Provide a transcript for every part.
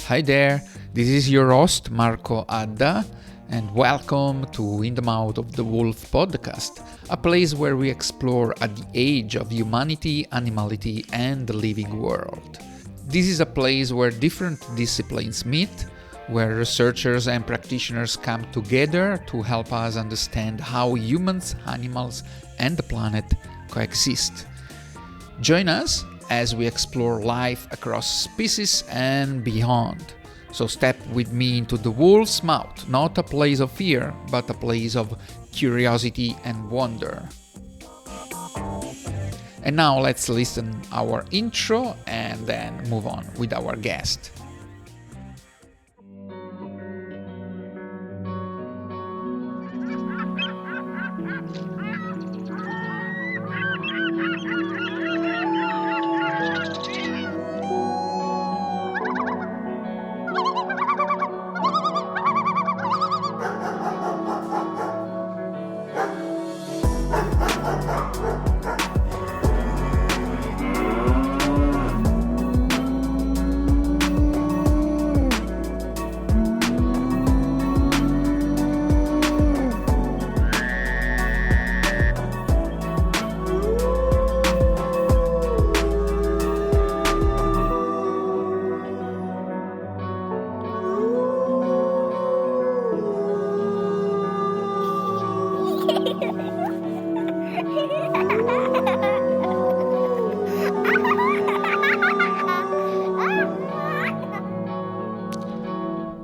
Hi there, this is your host Marco Adda, and welcome to In the Mouth of the Wolf podcast, a place where we explore at the age of humanity, animality, and the living world. This is a place where different disciplines meet, where researchers and practitioners come together to help us understand how humans, animals, and the planet coexist. Join us as we explore life across species and beyond. So step with me into the wolf's mouth, not a place of fear, but a place of curiosity and wonder. And now let's listen our intro and then move on with our guest.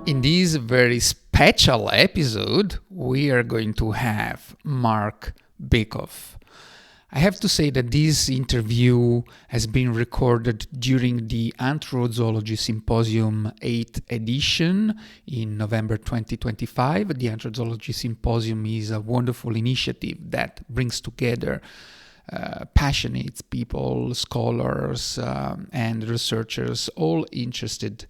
In this very special episode, we are going to have Marc Bekoff. I have to say that this interview has been recorded during the Anthrozoology Symposium 8th edition in November 2025. The Anthrozoology Symposium is a wonderful initiative that brings together passionate people, scholars, and researchers, all interested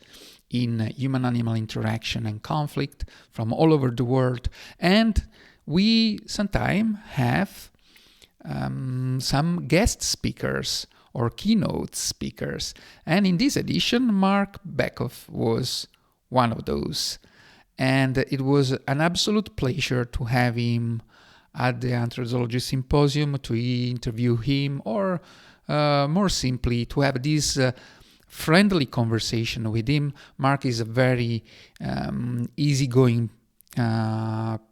in human-animal interaction and conflict from all over the world. And we sometimes have some guest speakers or keynote speakers. And in this edition, Marc Bekoff was one of those. And it was an absolute pleasure to have him at the Anthrozoology Symposium, to interview him, or more simply, to have this friendly conversation with him. Marc is a very easygoing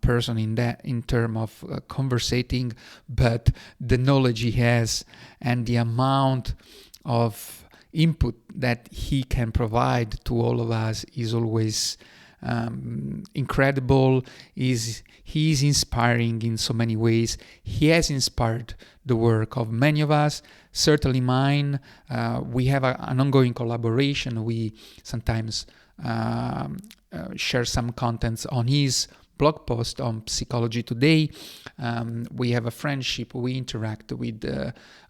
person in terms of conversating, but the knowledge he has and the amount of input that he can provide to all of us is always incredible. He is inspiring in so many ways. He has inspired the work of many of us, certainly mine. We have an ongoing collaboration. We sometimes share some contents on his blog post on Psychology Today. We have a friendship. We interact with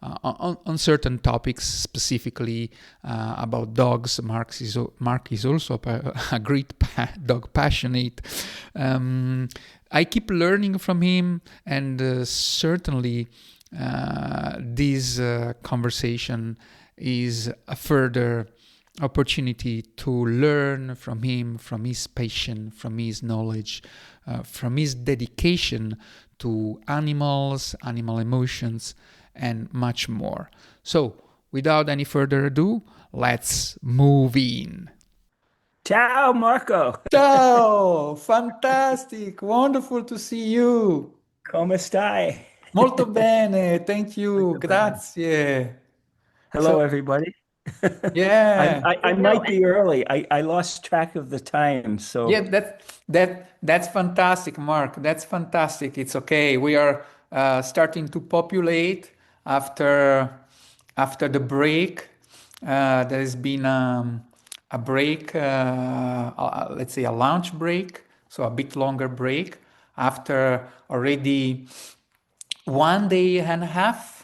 on certain topics, specifically about dogs. Marc is also a great dog passionate. I keep learning from him, and certainly this conversation is a further opportunity to learn from him, from his passion, from his knowledge, from his dedication to animals, animal emotions, and much more. So, without any further ado, let's move in. Ciao, Marco. Ciao! Fantastic! Wonderful to see you! Come stai? Molto bene, thank you, Molto bene. grazie. Hello, So, everybody. yeah. I might be early. I lost track of the time, so Yeah, that's fantastic, Mark. That's fantastic. It's okay. We are starting to populate after the break. There has been a break, let's say a lunch break, so a bit longer break after already 1 day and a half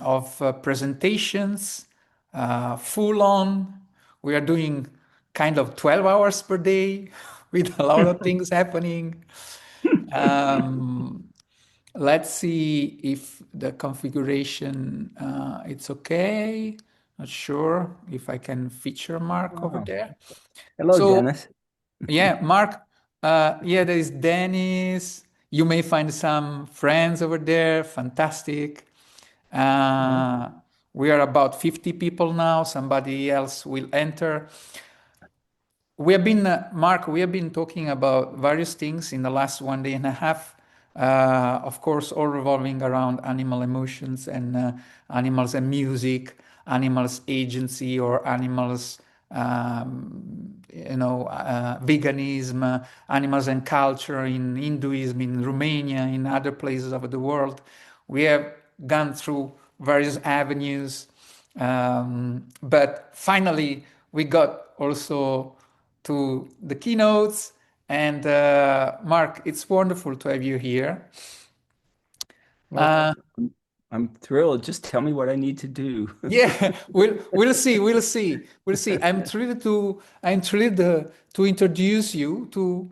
of presentations, full on. We are doing kind of 12 hours per day with a lot of things happening. Let's see if the configuration it's okay. Not sure if I can feature Mark over Wow. there. Hello, So Dennis. yeah, Mark. Yeah, there is Dennis. You may find some friends over there. Fantastic. Yeah. Uh, we are about 50 people now. Somebody else will enter. We have been, Mark, we have been talking about various things in the last 1 day and a half. Of course, all revolving around animal emotions and animals and music, animals agency or animals, veganism, animals and culture in Hinduism, in Romania, in other places of the world. We have gone through various avenues, but finally we got also to the keynotes. And Mark, it's wonderful to have you here. Well, I'm thrilled. Just tell me what I need to do. Yeah, we'll see. I'm thrilled to introduce you to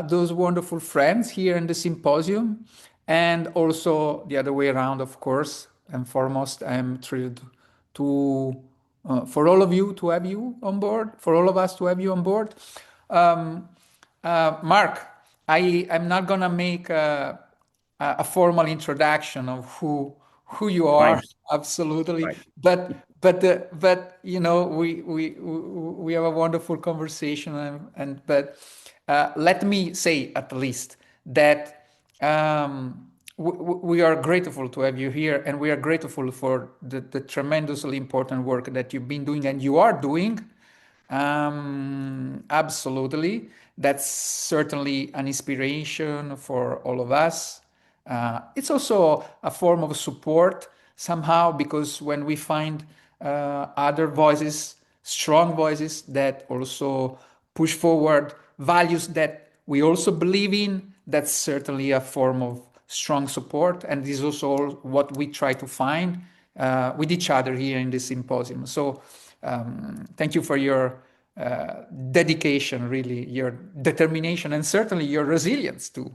those wonderful friends here in the symposium, and also the other way around, of course. And foremost, I'm thrilled to for all of you to have you on board, for all of us to have you on board. Um, Mark, I'm not gonna make a formal introduction of who you are, Fine. absolutely, Right. but we have a wonderful conversation, but let me say at least that we are grateful to have you here, and we are grateful for the tremendously important work that you've been doing and you are doing. Absolutely. That's certainly an inspiration for all of us. It's also a form of support somehow, because when we find other voices, strong voices that also push forward values that we also believe in, that's certainly a form of strong support. And this is also what we try to find with each other here in this symposium. So thank you for your dedication, really, your determination, and certainly your resilience too,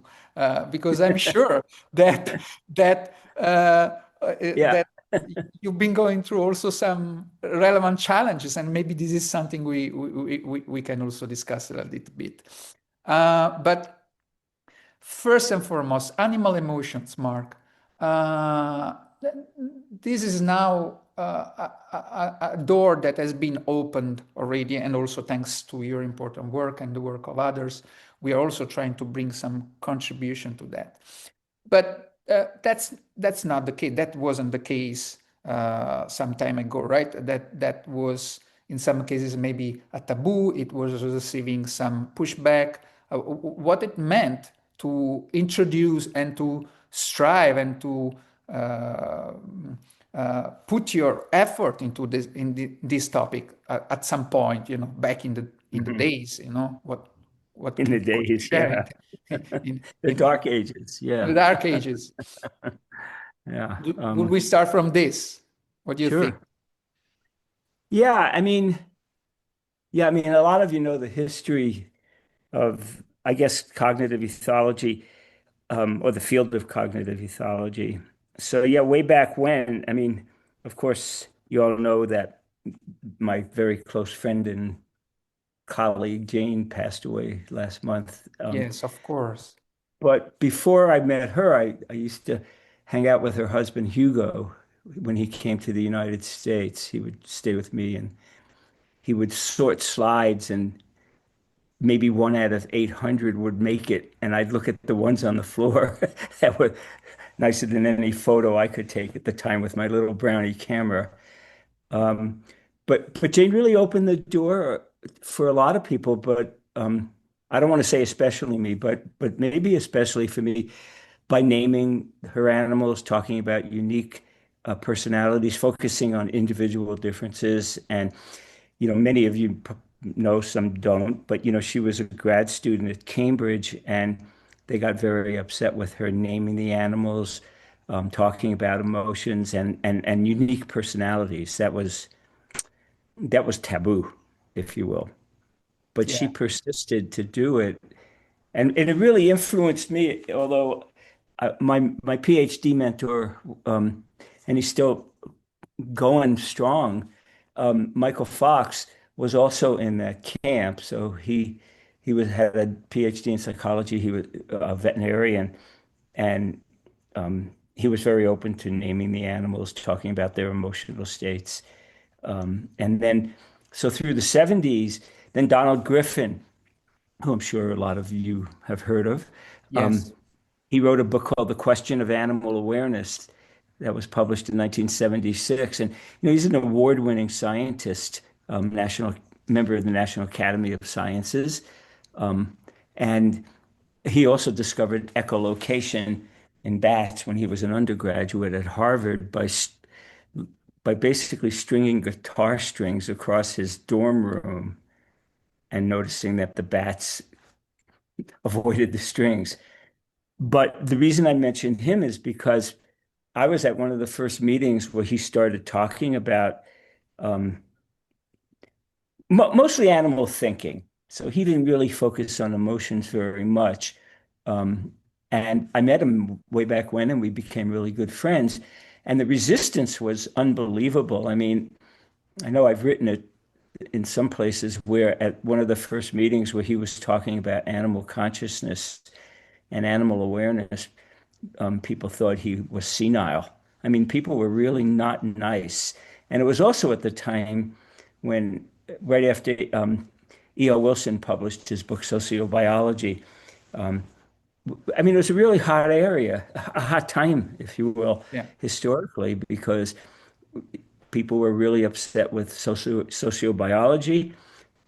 because I'm sure that Yeah. that you've been going through also some relevant challenges, and maybe this is something we can also discuss a little bit. But first and foremost, animal emotions, Mark. Uh, this is now a door that has been opened already, and also thanks to your important work and the work of others, we are also trying to bring some contribution to that. But that's not the case. That wasn't the case some time ago, right? That was in some cases maybe a taboo. It was receiving some pushback. What it meant to introduce and to strive and to put your effort into this topic at some point, back in the Mhm. days, what In can the we also days, share yeah. in, The in dark ages, the yeah. dark ages. Yeah. Would we start from this? What do you think? Sure. Yeah, I mean, a lot of you know the history of, I guess, cognitive ethology, or the field of cognitive ethology. So yeah, way back when, I mean, of course, you all know that my very close friend and colleague Jane passed away last month. Yes, of course. But before I met her, I used to hang out with her husband Hugo when he came to the United States. He would stay with me and he would sort slides, and maybe one out of 800 would make it. And I'd look at the ones on the floor that were nicer than any photo I could take at the time with my little brownie camera. Um, but Jane really opened the door for a lot of people, but I don't want to say especially me, but maybe especially for me, by naming her animals, talking about unique personalities, focusing on individual differences. And, many of you know, some don't, but, she was a grad student at Cambridge, and they got very upset with her naming the animals, talking about emotions and unique personalities. That was taboo, if you will. But she Yeah. persisted to do it, and it really influenced me. Although my PhD mentor, and he's still going strong. Michael Fox was also in that camp. So he was had a PhD in psychology. He was a veterinarian, and he was very open to naming the animals, talking about their emotional states. And then, so through the 70s, then Donald Griffin, who I'm sure a lot of you have heard of, Yes. he wrote a book called The Question of Animal Awareness that was published in 1976. And he's an award-winning scientist, national member of the National Academy of Sciences, and he also discovered echolocation in bats when he was an undergraduate at Harvard by basically stringing guitar strings across his dorm room and noticing that the bats avoided the strings. But the reason I mentioned him is because I was at one of the first meetings where he started talking about um, mostly animal thinking. So he didn't really focus on emotions very much. Um, and I met him way back when, and we became really good friends. And the resistance was unbelievable. I mean, I know I've written it in some places where at one of the first meetings where he was talking about animal consciousness and animal awareness, people thought he was senile. I mean, people were really not nice. And it was also at the time when, right after E.O. Wilson published his book, Sociobiology, I mean, it was a really hot area, a hot time, if you will, Yeah. historically, because people were really upset with sociobiology.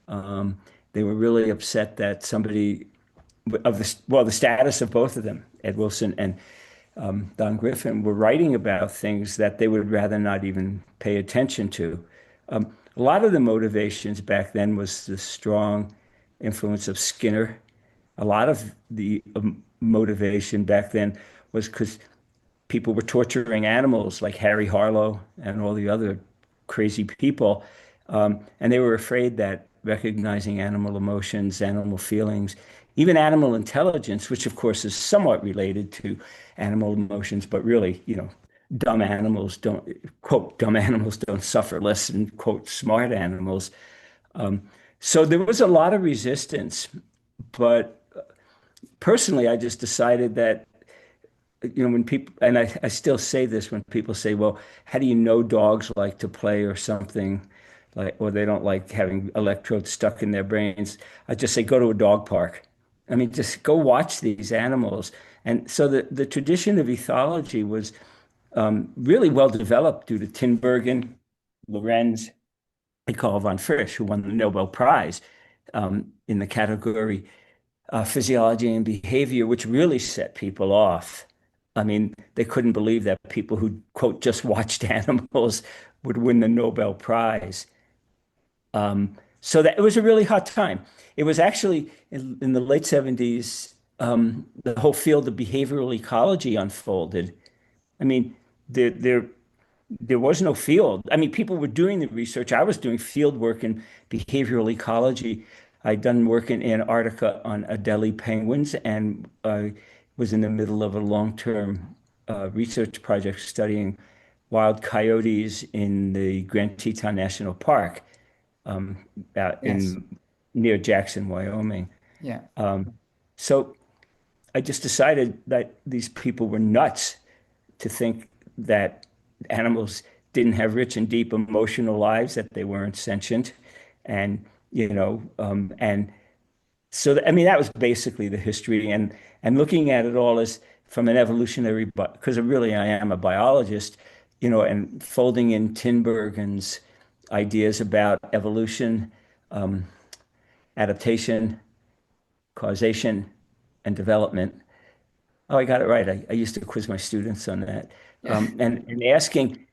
Um, they were really upset that somebody of the well, the status of both of them, Ed Wilson and Don Griffin, were writing about things that they would rather not even pay attention to. A lot of the motivations back then was the strong influence of Skinner. A lot of the motivation back then was because people were torturing animals like Harry Harlow and all the other crazy people. And they were afraid that recognizing animal emotions, animal feelings, even animal intelligence, which of course is somewhat related to animal emotions, but really, dumb animals don't, quote, dumb animals don't suffer less than, quote, smart animals. So there was a lot of resistance. But personally, I just decided that when people, and I still say this when people say, well, how do you know dogs like to play or something, like, or they don't like having electrodes stuck in their brains? I just say, go to a dog park. I mean, just go watch these animals. And so the tradition of ethology was really well developed due to Tinbergen, Lorenz, and Carl von Frisch, who won the Nobel Prize in the category physiology and behavior, which really set people off. I mean, they couldn't believe that people who, quote, just watched animals would win the Nobel Prize. So that it was a really hot time. It was actually in the late 70s, the whole field of behavioral ecology unfolded. I mean, there there was no field. I mean, people were doing the research. I was doing field work in behavioral ecology. I'd done work in Antarctica on Adelie penguins and was in the middle of a long-term research project studying wild coyotes in the Grand Teton National Park out Yes. in near Jackson, Wyoming. Yeah. So I just decided that these people were nuts to think that animals didn't have rich and deep emotional lives, that they weren't sentient. And, and so, I mean, that was basically the history. And looking at it all as from an evolutionary, because really I am a biologist, and folding in Tinbergen's ideas about evolution, adaptation, causation, and development. Oh, I got it right. I used to quiz my students on that. Yeah. And asking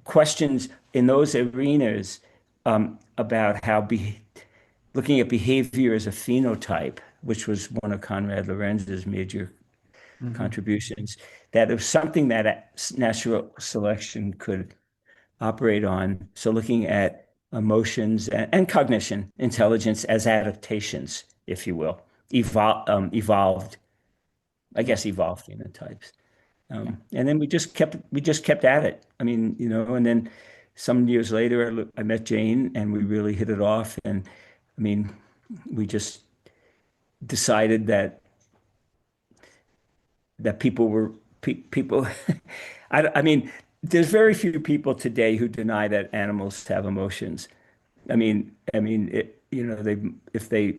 questions in those arenas about looking at behavior as a phenotype, which was one of Conrad Lorenz's major Hmm. contributions, that it was something that natural selection could operate on. So looking at emotions and cognition, intelligence as adaptations, if you will, evolved, I Yeah. guess, evolved phenotypes. Yeah. And then we just kept at it. I mean, and then some years later, I met Jane and we really hit it off. And I mean, we just decided that people. I mean, there's very few people today who deny that animals have emotions. They if they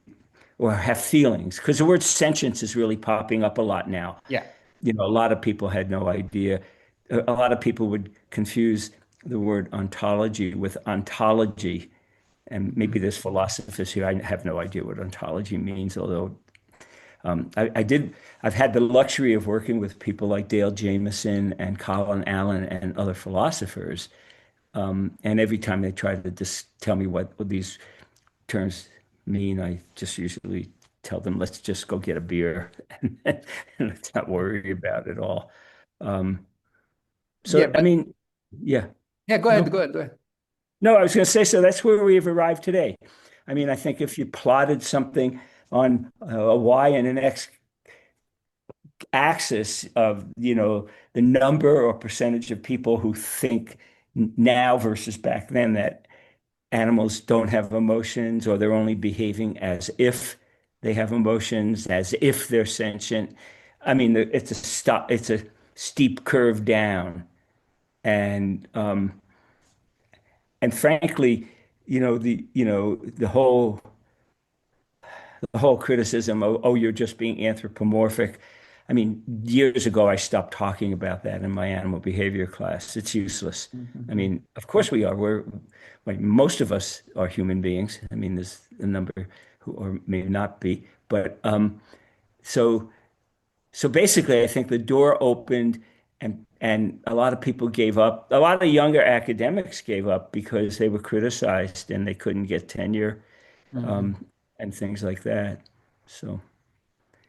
or have feelings, because the word sentience is really popping up a lot now. Yeah. A lot of people had no idea. A lot of people would confuse the word ontology with ontology. And maybe there's philosophers here. I have no idea what ontology means, although I've had the luxury of working with people like Dale Jameson and Colin Allen and other philosophers. And every time they try to just tell me what these terms mean, I just usually tell them, let's just go get a beer and let's not worry about it all. Um, Yeah, I but mean, yeah, yeah, go ahead, no, go ahead, go ahead. no, I was going to say, so that's where we've arrived today. I mean, I think if you plotted something on a Y and an X axis of, the number or percentage of people who think now versus back then that animals don't have emotions or they're only behaving as if they have emotions, as if they're sentient. I mean, it's a steep curve down. And frankly, the whole criticism of, oh, you're just being anthropomorphic. I mean, years ago, I stopped talking about that in my animal behavior class. It's useless. I Mhm. mean, of course we are. Like, most of us are human beings. I mean, there's a number who or may not be, but so so basically, I think the door opened, and a lot of people gave up. A lot of younger academics gave up because they were criticized and they couldn't get tenure, Mhm. um, and things like that. So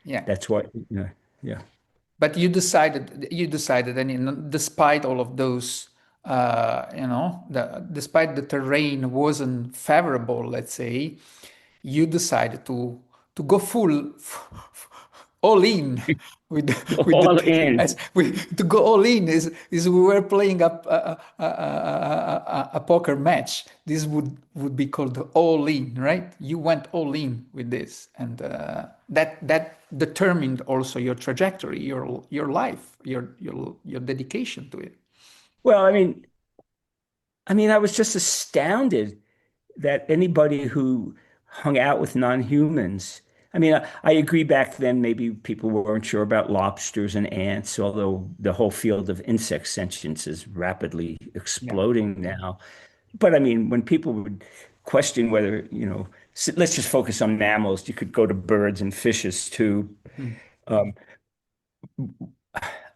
Yeah. that's why, yeah. But you decided, and despite all of those, despite the terrain wasn't favorable, let's say, you decided to go full, all in with All in. to go all in is we were playing a poker match. This would be called all in, right? You went all in with this, and that determined also your trajectory, your life, your dedication to it. Well, I mean, I was just astounded that anybody who hung out with non-humans. I mean, I agree back then maybe people weren't sure about lobsters and ants, although the whole field of insect sentience is rapidly Yeah. exploding now. But I mean, when people would question whether, let's just focus on mammals, you could go to birds and fishes too. Mhm. Um,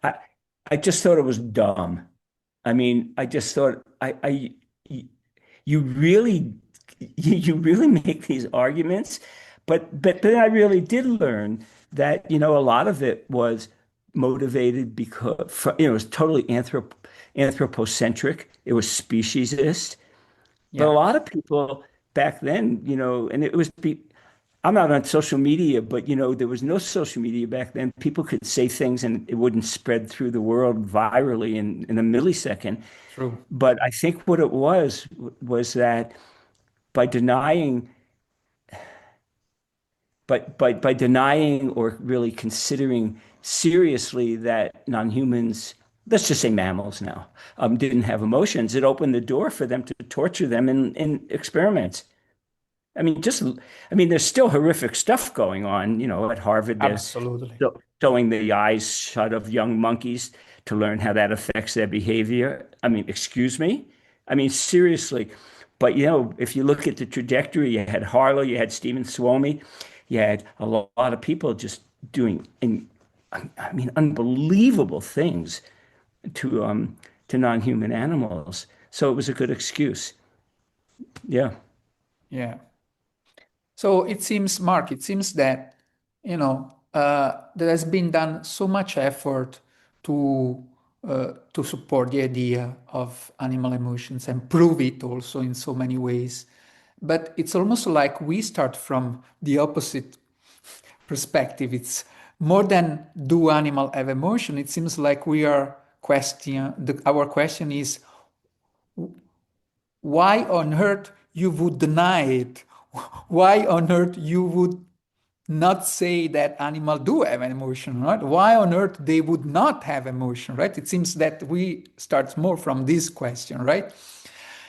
I, I just thought it was dumb. I mean, I just thought you really you really make these arguments, but then I really did learn that a lot of it was motivated because it was totally anthropocentric. It was speciesist. But a Yeah. lot of people back then, and it was I'm not on social media, but there was no social media back then. People could say things and it wouldn't spread through the world virally in a millisecond. True. But I think what it was that by denying, by denying or really considering seriously that non-humans, let's just say mammals now, didn't have emotions, it opened the door for them to torture them in experiments. I mean, there's still horrific stuff going on. At Harvard, they're Absolutely. still showing the eyes shut of young monkeys to learn how that affects their behavior. I mean, excuse me? I mean, seriously. But, if you look at the trajectory, you had Harlow, you had Stephen Suomi, you had a lot of people just doing, I mean, unbelievable things to non-human animals. So it was a good excuse. Yeah. Yeah. So it seems, Mark, it seems that, there has been done so much effort to support the idea of animal emotions and prove it also in so many ways. But it's almost like we start from the opposite perspective. It's more than do animal have emotion? It seems like we are question. Our question is why on earth you would deny it? Why on earth you would not say that animals do have an emotion, right? Why on earth they would not have emotion, right? It seems that we start more from this question, right?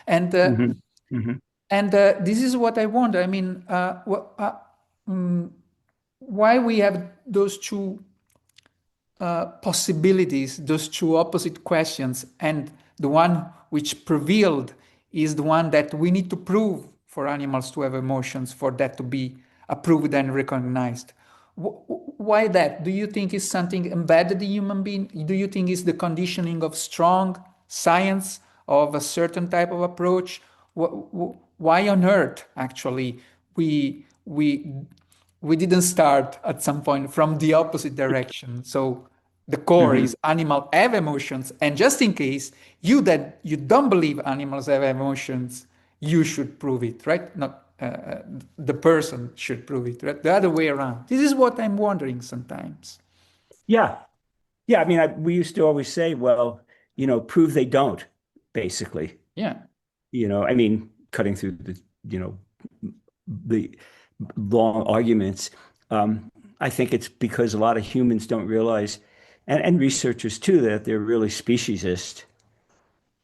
And Hmm. Hmm. this is what I wonder. I mean, why we have those two possibilities, those two opposite questions, and the one which prevailed is the one that we need to prove for animals to have emotions for that to be approved and recognized. Why that? Do you think is something embedded in human being? Do you think is the conditioning of strong science of a certain type of approach? Why on earth actually we didn't start at some point from the opposite direction? So the core Hmm. is animal have emotions, and just in case you don't believe animals have emotions, you should prove it, right? Not the person should prove it, right? The other way around. This is what I'm wondering sometimes. Yeah. Yeah. I mean, we used to always say, well, prove they don't, basically. Yeah, I mean, cutting through the long arguments. I think it's because a lot of humans don't realize, and researchers too, that they're really speciesist.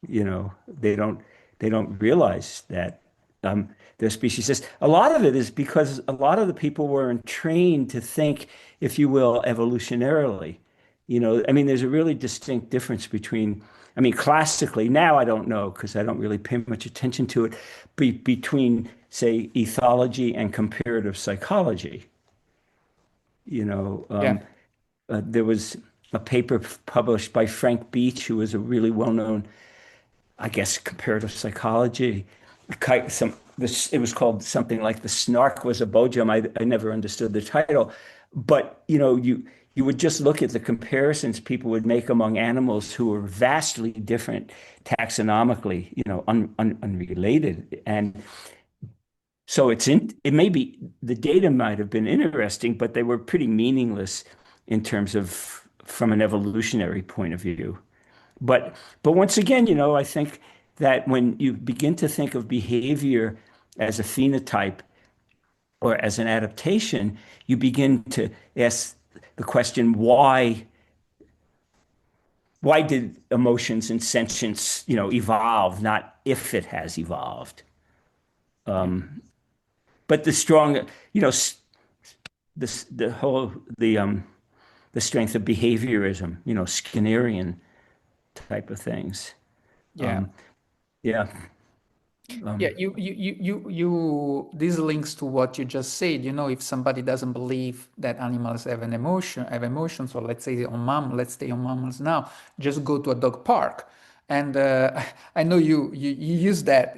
They don't realize that they're speciesist. A lot of it is because a lot of the people weren't trained to think, if you will, evolutionarily. I mean, there's a really distinct difference between, I mean, classically, now I don't know because I don't really pay much attention to it, between, say, ethology and comparative psychology. You know, yeah, um, there was a paper published by Frank Beach, who was a really well-known, I guess, comparative psychology. It was called something like "The Snark Was a Bojum." I never understood the title, but you would just look at the comparisons people would make among animals who were vastly different taxonomically, unrelated, and so it may be the data might have been interesting, but they were pretty meaningless in terms of from an evolutionary point of view. But once again, I think that when you begin to think of behavior as a phenotype or as an adaptation, you begin to ask the question, why did emotions and sentience, evolve, not if it has evolved. yeah, But the strong, the whole the strength of behaviorism, Skinnerian type of things. yeah. Um, yeah. Yeah, Um, this links to what you just said. If somebody doesn't believe that animals have have emotions, or let's stay on mammals now, just go to a dog park. And I know you use that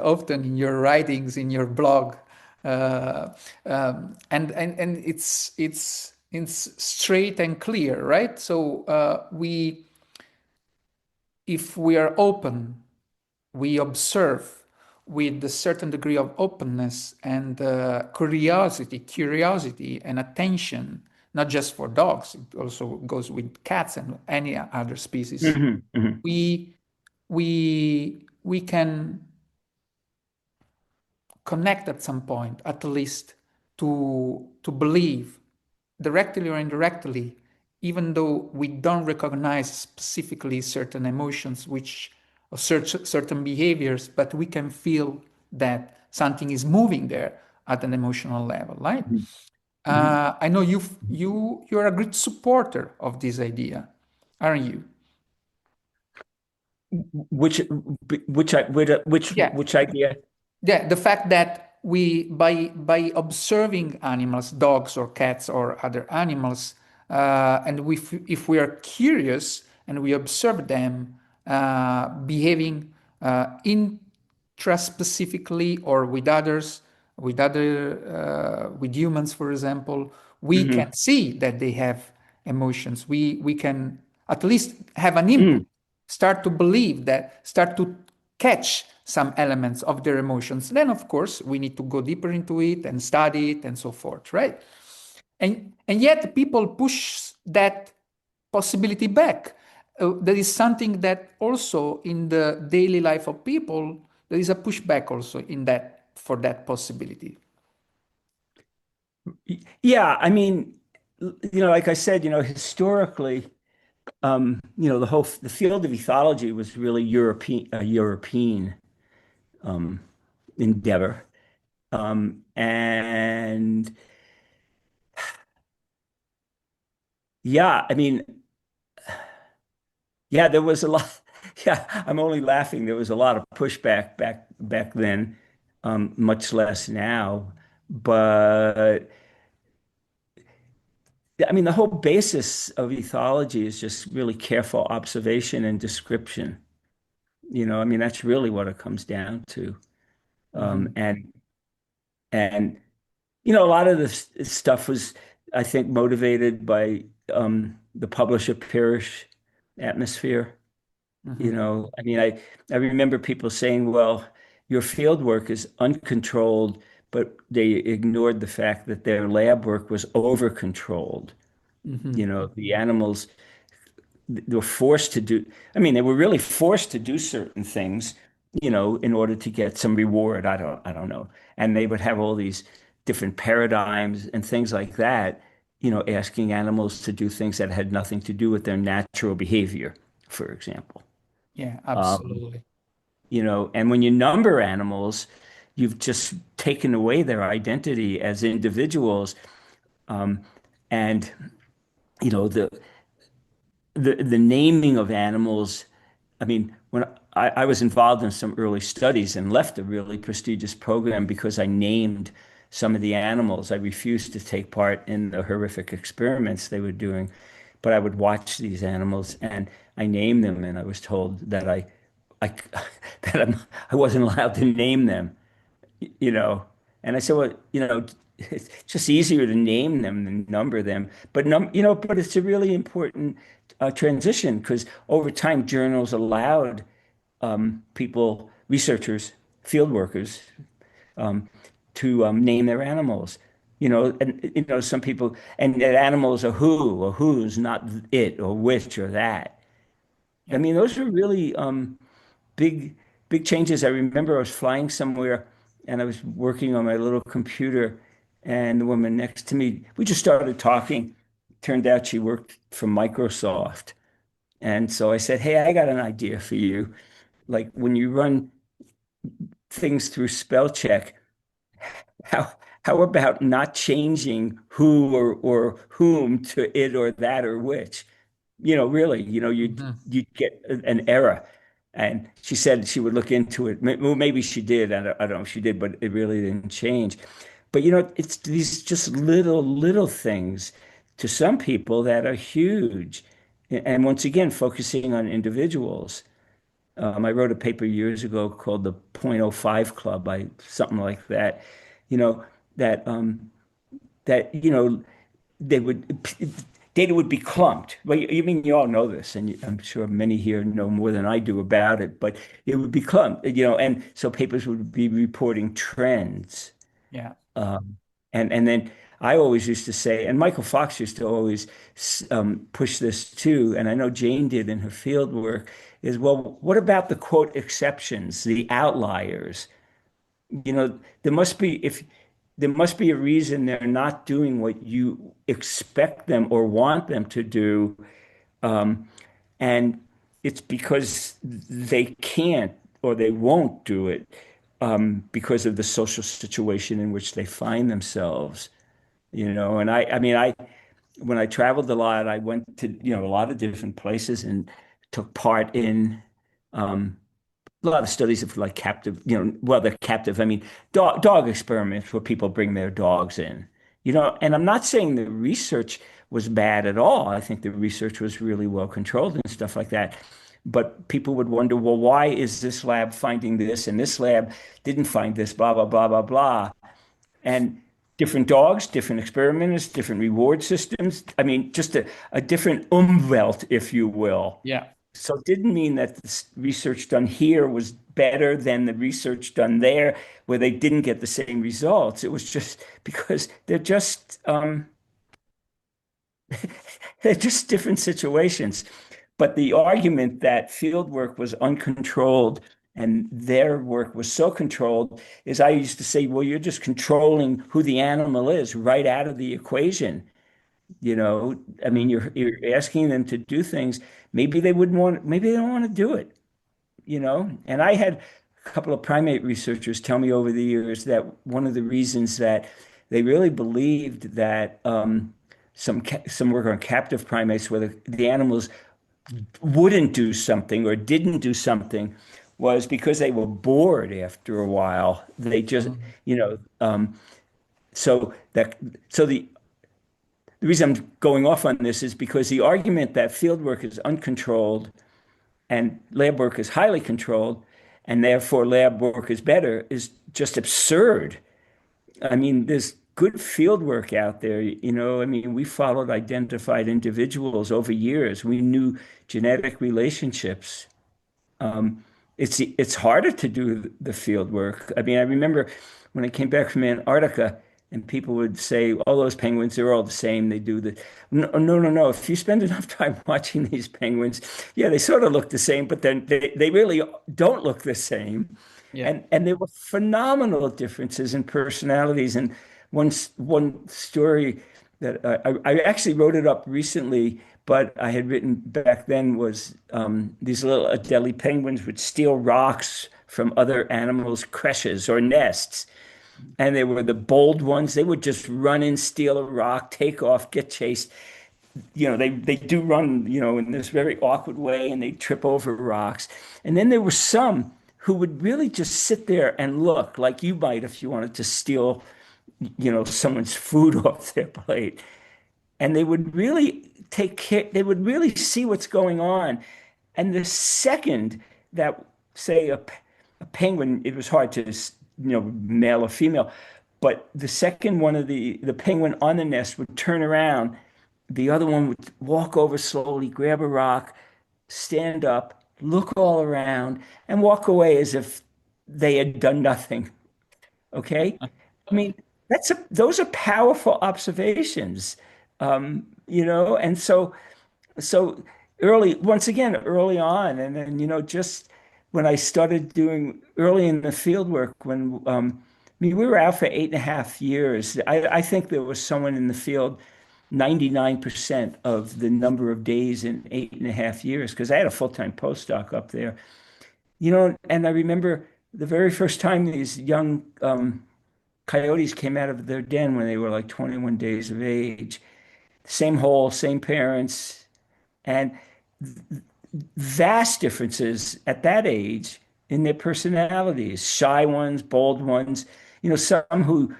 often in your writings, in your blog. And it's straight and clear, right? So if we are open, we observe with a certain degree of openness and curiosity and attention, not just for dogs, it also goes with cats and any other species. mhm, mhm, We we can connect at some point, at least, to believe directly or indirectly, even though we don't recognize specifically certain emotions, which or certain behaviors, but we can feel that something is moving there at an emotional level, right? mhm, mhm. I know you're a great supporter of this idea, aren't you? Which Yeah, which idea? yeah, the fact that we by observing animals, dogs or cats or other animals, and if we are curious and we observe them behaving intraspecifically or with others, with humans, for example, we Hmm. can see that they have emotions. We can at least have an input, Mm. start to believe that, start to catch some elements of their emotions. Then, of course, we need to go deeper into it and study it and so forth, right? And yet, people push that possibility back. There is something that also in the daily life of people there is a pushback also in that for that possibility. Yeah, I mean, like I said, historically, the field of ethology was really European um, endeavor. And yeah, I mean, yeah, there was a lot. Yeah, I'm only laughing. There was a lot of pushback back then, much less now. But I mean, the whole basis of ethology is just really careful observation and description. I mean, that's really what it comes down to. Um, Mhm. and and a lot of this stuff was, I think, motivated by the publisher Parish atmosphere. Mhm. I mean, I remember people saying, well, your field work is uncontrolled, but they ignored the fact that their lab work was over controlled. Mhm. The animals they were forced to do, I mean, they were really forced to do certain things, in order to get some reward. I don't know. And they would have all these different paradigms and things like that, asking animals to do things that had nothing to do with their natural behavior, for example. Yeah, Um, absolutely. and when you number animals, you've just taken away their identity as individuals. Um, and, you know, the the naming of animals. I mean, when I was involved in some early studies and left a really prestigious program because I named some of the animals. I refused to take part in the horrific experiments they were doing, but I would watch these animals and I named them, and I was told that I that I wasn't allowed to name them, you know. And I said, well, it's just easier to name them than number them. But it's a really important transition because over time, journals allowed people, researchers, field workers, um, to name their animals. And some people, and that animals are who or who's, not it or which or that. I Yeah. mean, those are really big, big changes. I remember I was flying somewhere and I was working on my little computer, and the woman next to me, we just started talking. Turned out she worked for Microsoft. And so I said, hey, I got an idea for you. Like when you run things through spell check, how how about not changing who or whom to it or that or which? Really, Mhm. you get an error. And she said she would look into it. Well, maybe she did. I don't know if she did, but it really didn't change. But it's these just little things to some people that are huge. And once again, focusing on individuals. I wrote a paper years ago called the Point Oh Five Club, something like that. You know, that that they would data would be clumped. Well, you mean you all know this, and I'm sure many here know more than I do about it, but it would be clumped, and so papers would be reporting trends. Yeah. Um, and then I always used to say, and Michael Fox used to always push this too, and I know Jane did in her field work, is, well, what about the quote exceptions, the outliers? There must be a reason they're not doing what you expect them or want them to do. Um, and it's because they can't or they won't do it, because of the social situation in which they find themselves. And I mean, when I traveled a lot, I went to, a lot of different places and took part in, um, a lot of studies of like captive, well, they're captive. I mean, dog experiments where people bring their dogs in, and I'm not saying the research was bad at all. I think the research was really well controlled and stuff like that. But people would wonder, well, why is this lab finding this and this lab didn't find this, blah, blah, blah, blah, blah. And different dogs, different experimenters, different reward systems. I mean, just a different Umwelt, if you will. Yeah. So it didn't mean that the research done here was better than the research done there, where they didn't get the same results. It was just because they're just different situations. But the argument that field work was uncontrolled and their work was so controlled, is I used to say, well, you're just controlling who the animal is right out of the equation. I mean, you're asking them to do things. Maybe they wouldn't want, maybe they don't want to do it, And I had a couple of primate researchers tell me over the years that one of the reasons that they really believed that some work on captive primates, where the animals wouldn't do something or didn't do something, was because they were bored after a while. They just, Mhm. so that so the reason I'm going off on this is because the argument that field work is uncontrolled and lab work is highly controlled, and therefore lab work is better, is just absurd. I mean, there's good field work out there. I mean, we followed identified individuals over years. We knew genetic relationships. It's harder to do the field work. I mean, I remember when I came back from Antarctica, and people would say, "All those penguins, they're all the same. They do the." No, no, no, no. If you spend enough time watching these penguins, yeah, they sort of look the same, but then they really don't look the same. Yeah. And there were phenomenal differences in personalities. And one story that I actually wrote it up recently, but I had written back then, was these little Adelie penguins would steal rocks from other animals' creches or nests. And they were the bold ones. They would just run in, steal a rock, take off, get chased. They do run, in this very awkward way, and they trip over rocks. And then there were some who would really just sit there and look like you might if you wanted to steal, someone's food off their plate. And they would really take care, they would really see what's going on. And the second that, say, a penguin, it was hard to, male or female, but the second one of the penguin on the nest would turn around, the other one would walk over slowly, grab a rock, stand up, look all around, and walk away as if they had done nothing. Okay? I mean, those are powerful observations. And so once again, early on, and then, just when I started doing early in the field work, I mean, we were out for 8.5 years. I think there was someone in the field 99% of the number of days in 8.5 years, because I had a full-time postdoc up there. And I remember the very first time these young coyotes came out of their den when they were like 21 days of age. Same hole, same parents, and vast differences at that age in their personalities. Shy ones, bold ones, some who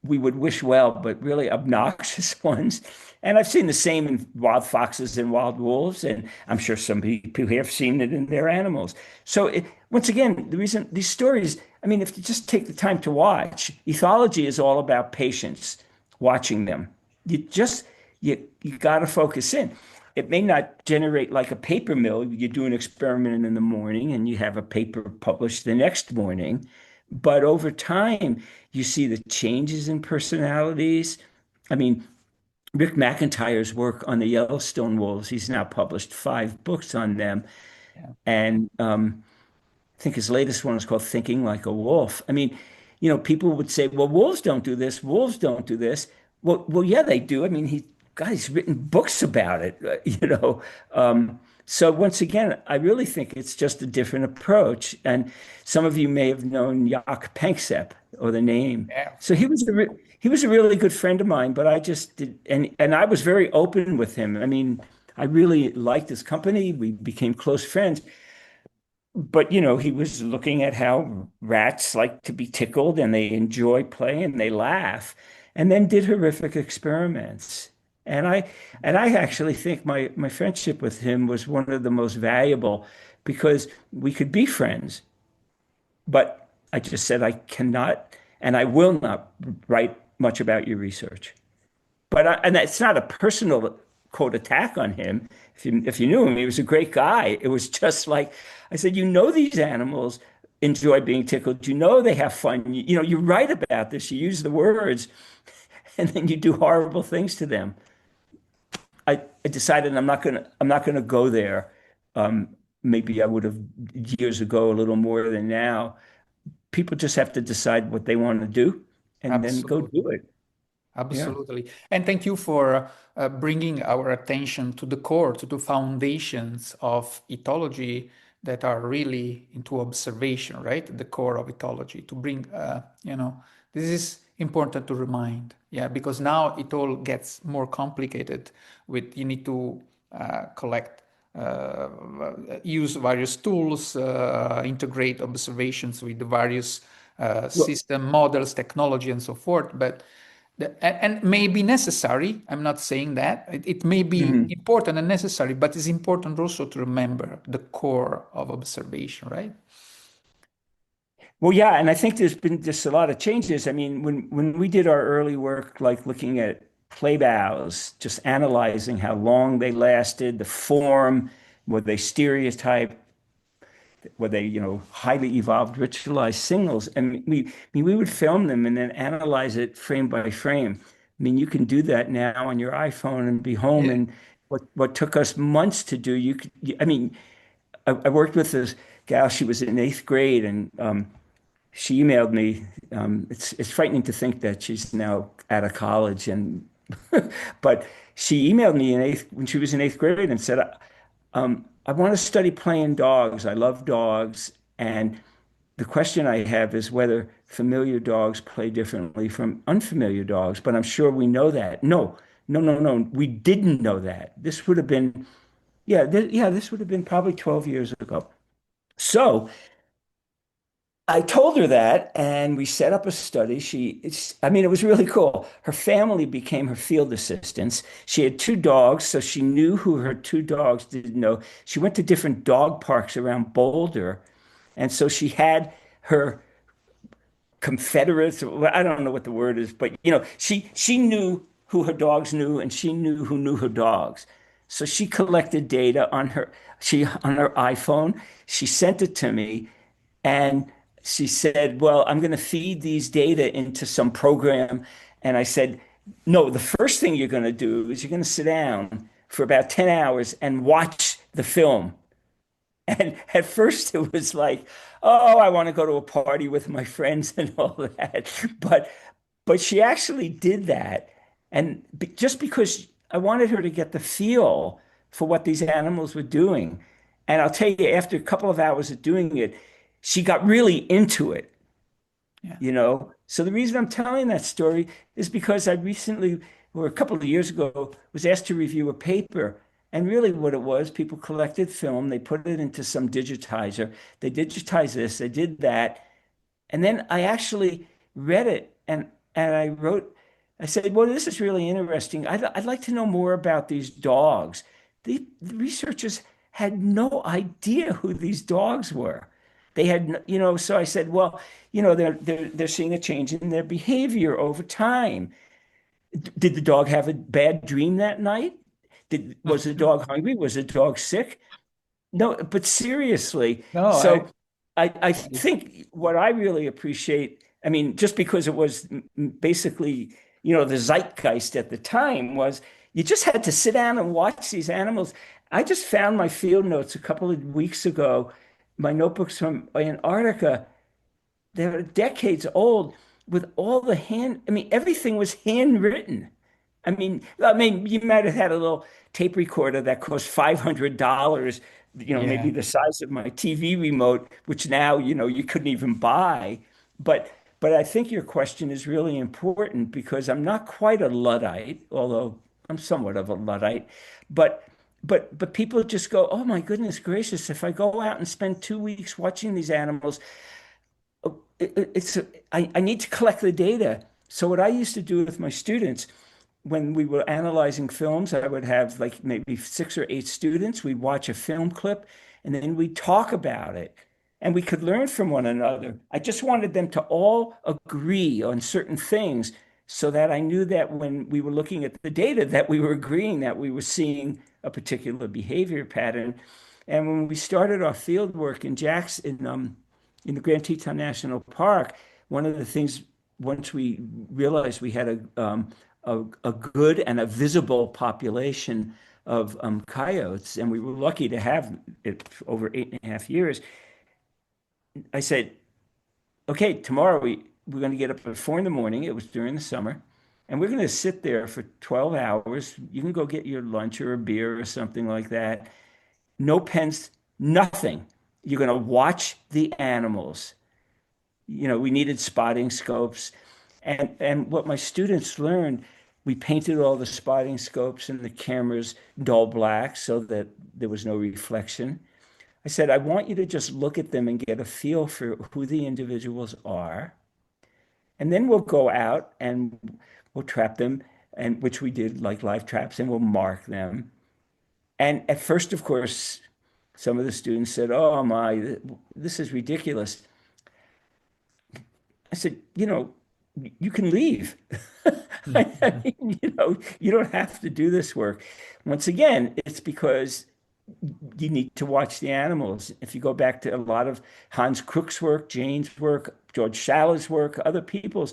we would wish well, but really obnoxious ones. And I've seen the same in wild foxes and wild wolves, and I'm sure some people have seen it in their animals. So once again, the reason these stories, I mean, if you just take the time to watch, ethology is all about patience, watching them. You got to focus in. It may not generate like a paper mill. You do an experiment in the morning and you have a paper published the next morning. But over time, you see the changes in personalities. I mean, Rick McIntyre's work on the Yellowstone wolves, he's now published 5 books on them. Yeah. And I think his latest one is called Thinking Like a Wolf. I mean, people would say, well, wolves don't do this, wolves don't do this. Well, yeah, they do. I mean, he's written books about it, So once again, I really think it's just a different approach. And some of you may have known Jaak Panksepp, or the name. Yeah. So he was a really good friend of mine, but I just did, and I was very open with him. I mean, I really liked his company. We became close friends. But he was looking at how rats like to be tickled and they enjoy play and they laugh, and then did horrific experiments. And I actually think my friendship with him was one of the most valuable, because we could be friends. But I just said I cannot and I will not write much about your research. And that's not a personal quote attack on him. If you knew him, he was a great guy. It was just like I said, these animals enjoy being tickled. They have fun. You write about this. You use the words, and then you do horrible things to them. I decided I'm not gonna go there. maybe I would have years ago a little more than now. People just have to decide what they want to do and then go do Absolutely. it. Yeah. Absolutely. And thank you for bringing our attention to the core, to the foundations of ethology that are really into observation, right? The core of ethology to bring, this is important to remind. Yeah, because now it all gets more complicated with you need to collect, use various tools, integrate observations with the various Well, system models, technology, and so forth. But and may be necessary. I'm not saying that. It may be mhm. important and necessary, but it's important also to remember the core of observation, right? Well, yeah, and I think there's been just a lot of changes. I mean, when we did our early work, like looking at play bows, just analyzing how long they lasted, the form, were they stereotyped, were they, highly evolved ritualized signals, and we would film them and then analyze it frame by frame. I mean, you can do that now on your iPhone and be home. Yeah. And what took us months to do, I mean, I worked with this gal. She was in eighth grade, and she emailed me. It's frightening to think that she's now out of college, and but she emailed me when she was in eighth grade and said, "I want to study playing dogs. I love dogs, and the question I have is whether familiar dogs play differently from unfamiliar dogs. But I'm sure we know that. No, no, no, no. We didn't know that. This would have been, yeah, this would have been probably 12 years ago. So." I told her that, and we set up a study. I mean, it was really cool. Her family became her field assistants. She had two dogs, so she knew who her two dogs didn't know. She went to different dog parks around Boulder, and so she had her confederates. I don't know what the word is, but she knew who her dogs knew, and she knew who knew her dogs. So she collected data on her iPhone. She sent it to me, and she said, "Well, I'm going to feed these data into some program." And I said, "No, the first thing you're going to do is you're going to sit down for about 10 hours and watch the film." And at first it was like, "Oh, I want to go to a party with my friends and all that." But she actually did that. And just because I wanted her to get the feel for what these animals were doing. And I'll tell you, after a couple of hours of doing it, she got really into it. Yeah. So the reason I'm telling that story is because I recently, or a couple of years ago, was asked to review a paper. And really what it was, people collected film, they put it into some digitizer, they digitized this, they did that. And then I actually read it, and I said, "Well, this is really interesting. I'd like to know more about these dogs." The researchers had no idea who these dogs were. They had, so I said, "Well, they're seeing a change in their behavior over time. Did the dog have a bad dream that night? Was the dog hungry? Was the dog sick?" No, but seriously, No, so I think what I really appreciate, I mean, just because it was basically, the zeitgeist at the time was you just had to sit down and watch these animals. I just found my field notes a couple of weeks ago, my notebooks from Antarctica. They were decades old with all the I mean, everything was handwritten. I mean, you might have had a little tape recorder that cost $500, maybe yeah. the size of my TV remote, which now, you couldn't even buy. But I think your question is really important because I'm not quite a Luddite, although I'm somewhat of a Luddite. But people just go, "Oh my goodness gracious, if I go out and spend 2 weeks watching these animals, it's I need to collect the data." So what I used to do with my students when we were analyzing films, I would have like maybe 6 or 8 students. We'd watch a film clip and then we'd talk about it and we could learn from one another. I just wanted them to all agree on certain things so that I knew that when we were looking at the data that we were agreeing that we were seeing a particular behavior pattern. And when we started our field work in Jackson, in the Grand Teton National Park, one of the things once we realized we had a good and a visible population of coyotes, and we were lucky to have it for over 8.5 years. I said, okay, tomorrow we're going to get up at 4 in the morning. It was during the summer. And we're going to sit there for 12 hours. You can go get your lunch or a beer or something like that. No pens, nothing. You're going to watch the animals. We needed spotting scopes. And what my students learned, we painted all the spotting scopes and the cameras dull black so that there was no reflection. I said, I want you to just look at them and get a feel for who the individuals are. And then we'll go out and we'll trap them, and which we did like live traps, and we'll mark them. And at first, of course, some of the students said, "Oh my, this is ridiculous." I said, you can leave. I mean, you don't have to do this work. Once again, it's because you need to watch the animals. If you go back to a lot of Hans Krook's work, Jane's work, George Schalla's work, other people's,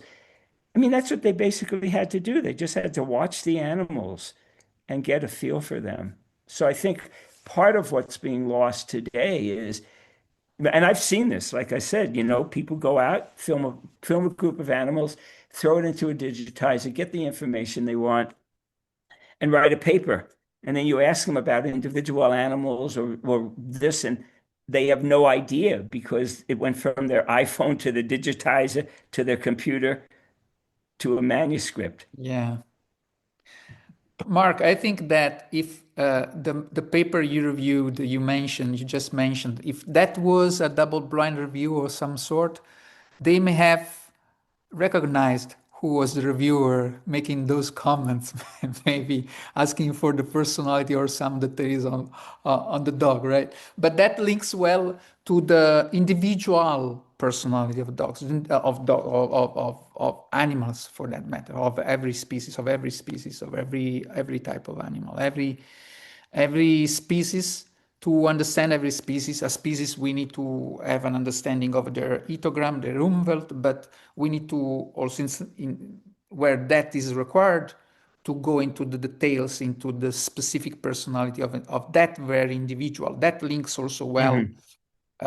I mean, that's what they basically had to do. They just had to watch the animals and get a feel for them. So I think part of what's being lost today is, and I've seen this, like I said, people go out, film a group of animals, throw it into a digitizer, get the information they want, and write a paper. And then you ask them about individual animals or this, and they have no idea because it went from their iPhone to the digitizer to their computer to a manuscript. Yeah. Mark, I think that if the paper you reviewed, you just mentioned, if that was a double-blind review of some sort, they may have recognized who was the reviewer making those comments, maybe asking for the personality or some details on the dog, right? But that links well to the individual personality of dogs, of animals for that matter, of every species, of every type of animal, every species. To understand every species, a species, we need to have an understanding of their ethogram, their umwelt, but we need to also, where that is required, to go into the details, into the specific personality of that very individual. That links also well, Mhm.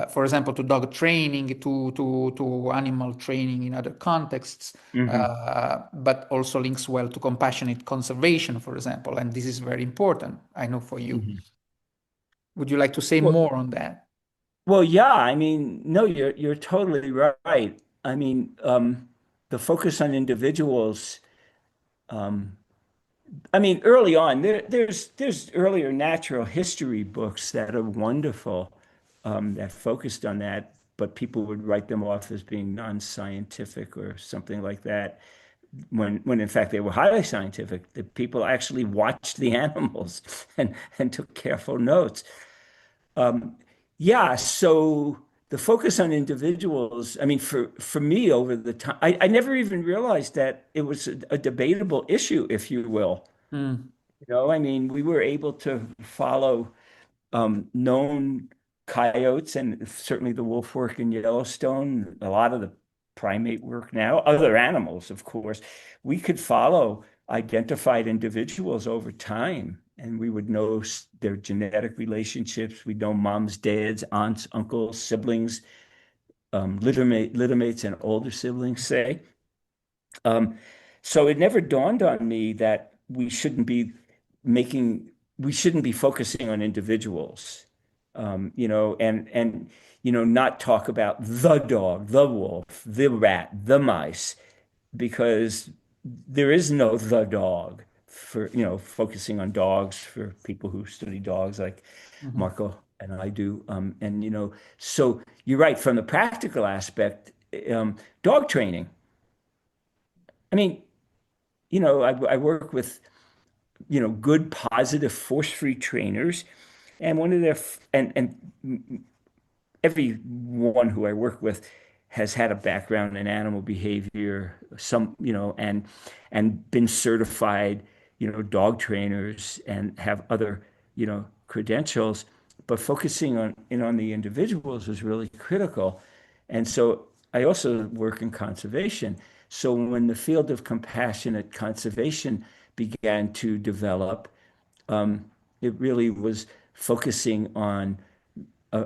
for example, to dog training, to animal training in other contexts, Mhm. but also links well to compassionate conservation, for example. And this is very important, I know, for you. Mhm. Would you like to say Well, more on that? well, yeah. I mean, no, you're totally right. I mean, the focus on individuals. Um, I mean, early on, there's earlier natural history books that are wonderful, that focused on that, but people would write them off as being non-scientific or something like that. When in fact they were highly scientific. The people actually watched the animals and took careful notes. Um, yeah, so the focus on individuals, I mean, for me over the time, I never even realized that it was a debatable issue, if you will. Mm, I mean, we were able to follow known coyotes and certainly the wolf work in Yellowstone, a lot of the primate work now, other animals, of course. We could follow identified individuals over time, and we would know their genetic relationships. We'd know moms, dads, aunts, uncles, siblings, littermates, and older siblings, say. Um, so it never dawned on me that making, we shouldn't be focusing on individuals, and not talk about the dog, the wolf, the rat, the mice, because there is no the dog for, focusing on dogs for people who study dogs like mhm, Marco and I do. And, so you're right, from the practical aspect, dog training. I mean, I work with, good, positive, force-free trainers. And one of their, and everyone who I work with has had a background in animal behavior, and been certified, dog trainers and have other, credentials. But focusing on the individuals was really critical. And so I also work in conservation. So when the field of compassionate conservation began to develop, It really was focusing on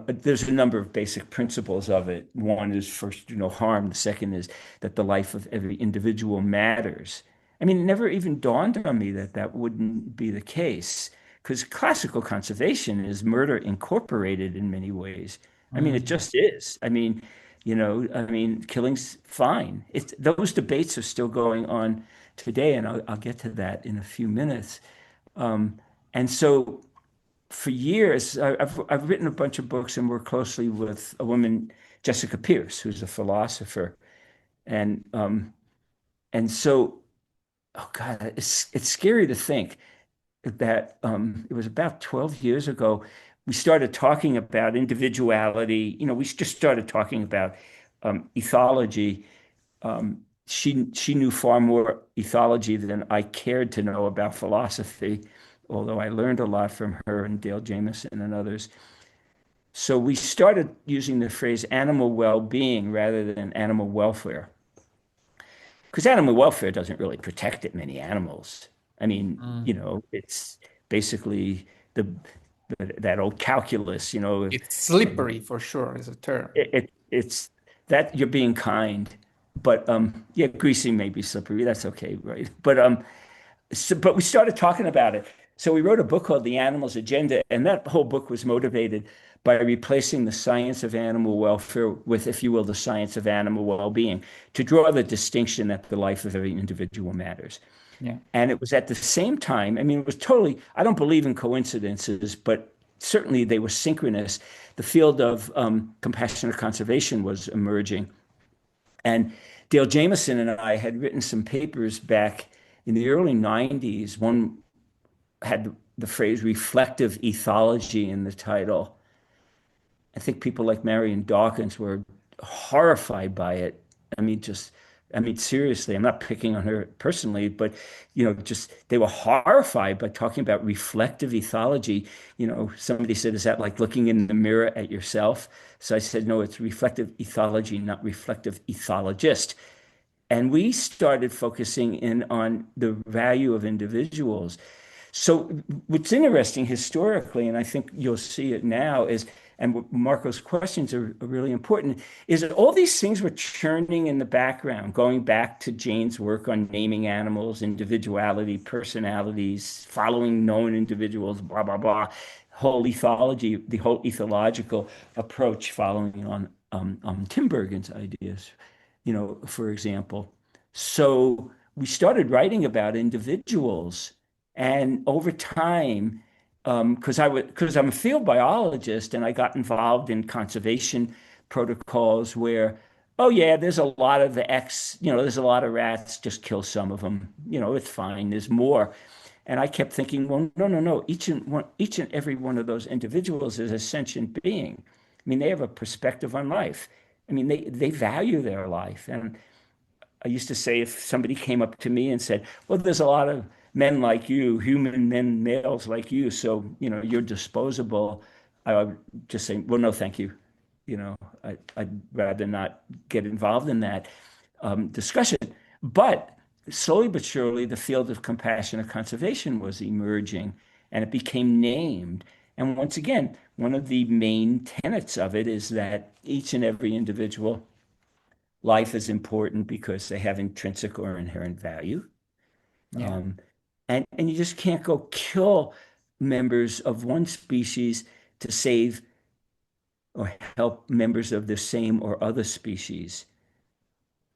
there's a number of basic principles of it. One is first, no harm. The second is that the life of every individual matters. I mean, it never even dawned on me that that wouldn't be the case, because classical conservation is murder incorporated in many ways. I mean, it Mm. just is. I mean, I mean, killing's fine. It's those debates are still going on today, and I'll get to that in a few minutes. Um, and so for years, I've written a bunch of books and worked closely with a woman, Jessica Pierce, who's a philosopher, and so, oh God, it's scary to think that it was about 12 years ago we started talking about individuality. We just started talking about ethology. She knew far more ethology than I cared to know about philosophy, although I learned a lot from her and Dale Jamieson and others. So we started using the phrase animal well-being rather than animal welfare, because animal welfare doesn't really protect that many animals. I mean, Mm. it's basically the that old calculus, It's slippery for sure as a term. it's that you're being kind, but yeah, greasy may be slippery. That's okay, right? But we started talking about it. So we wrote a book called The Animal's Agenda, and that whole book was motivated by replacing the science of animal welfare with, if you will, the science of animal well-being, to draw the distinction that the life of every individual matters. Yeah. And it was at the same time, I mean, it was totally, I don't believe in coincidences, but certainly they were synchronous. The field of compassionate conservation was emerging. And Dale Jamieson and I had written some papers back in the early 90s. One had the phrase reflective ethology in the title. I think people like Marion Dawkins were horrified by it. I mean, seriously, I'm not picking on her personally, but, just they were horrified by talking about reflective ethology. Somebody said, is that like looking in the mirror at yourself? So I said, no, it's reflective ethology, not reflective ethologist. And we started focusing in on the value of individuals. So what's interesting historically, and I think you'll see it now, is, and what Marco's questions are really important, is that all these things were churning in the background, going back to Jane's work on naming animals, individuality, personalities, following known individuals, blah, blah, blah, whole ethology, the whole ethological approach following on Tim Bergen's ideas, for example. So we started writing about individuals, and over time, because I'm a field biologist and I got involved in conservation protocols where, oh yeah, there's a lot of the X, there's a lot of rats, just kill some of them, it's fine. There's more. And I kept thinking, well, no, no, no. Each and every one of those individuals is a sentient being. I mean, they have a perspective on life. I mean, they value their life. And I used to say, if somebody came up to me and said, well, there's a lot of men like you, human men, males like you, so, you're disposable, I would just say, well, no, thank you. You know, I'd rather not get involved in that discussion. But slowly but surely, the field of compassionate conservation was emerging and it became named. And once again, one of the main tenets of it is that each and every individual life is important because they have intrinsic or inherent value. Yeah. Um, and you just can't go kill members of one species to save or help members of the same or other species.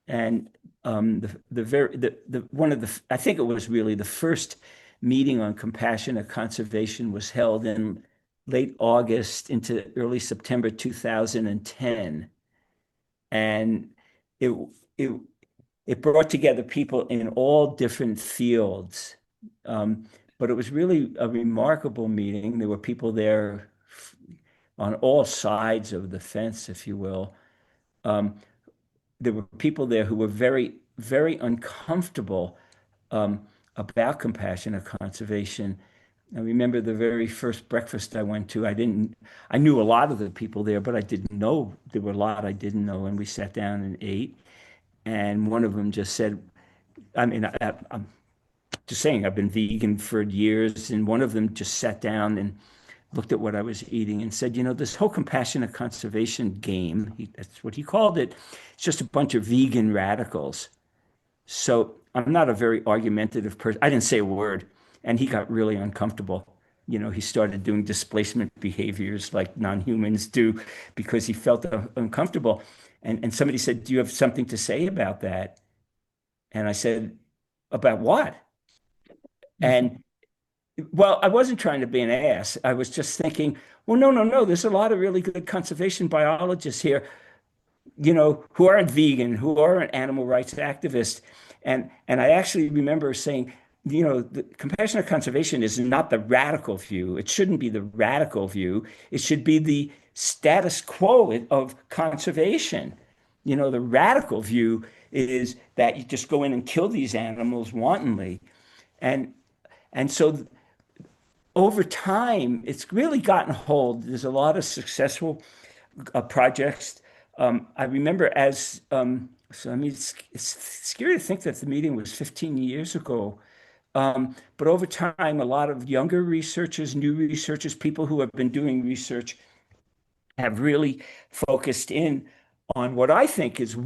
And the very the one of the I think it was really the first meeting on compassionate conservation was held in late August into early September 2010. And it it it brought together people in all different fields. Um, but it was really a remarkable meeting. There were people there on all sides of the fence, if you will. Um, there were people there who were very, very uncomfortable about compassionate conservation. I remember the very first breakfast I went to. I knew a lot of the people there, but I didn't know there were a lot I didn't know. And we sat down and ate. And one of them just said, I mean, I'm just saying, I've been vegan for years, and one of them just sat down and looked at what I was eating and said, this whole compassionate conservation game, that's what he called it, it's just a bunch of vegan radicals. So I'm not a very argumentative person. I didn't say a word, and he got really uncomfortable. He started doing displacement behaviors like non-humans do because he felt uncomfortable. And somebody said, "Do you have something to say about that?" And I said, "About what?" Mhm. And well, I wasn't trying to be an ass. I was just thinking, well, no, no, no. There's a lot of really good conservation biologists here, who aren't vegan, who aren't animal rights activists. And I actually remember saying, the compassionate conservation is not the radical view. It shouldn't be the radical view. It should be the status quo of conservation. The radical view is that you just go in and kill these animals wantonly. And and so over time, it's really gotten hold. There's a lot of successful projects. I remember so I mean, it's scary to think that the meeting was 15 years ago. But over time, a lot of younger researchers, new researchers, people who have been doing research have really focused in on what I think is,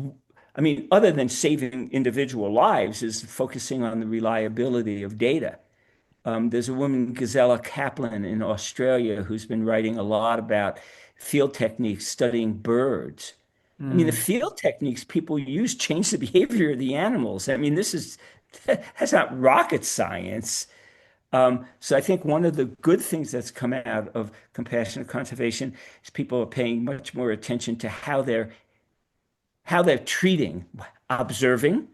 I mean, other than saving individual lives, is focusing on the reliability of data. There's a woman, Gisela Kaplan in Australia, who's been writing a lot about field techniques studying birds. I mean, the Mm. field techniques people use change the behavior of the animals. I mean, that's not rocket science. So I think one of the good things that's come out of compassionate conservation is people are paying much more attention to how they're treating, observing,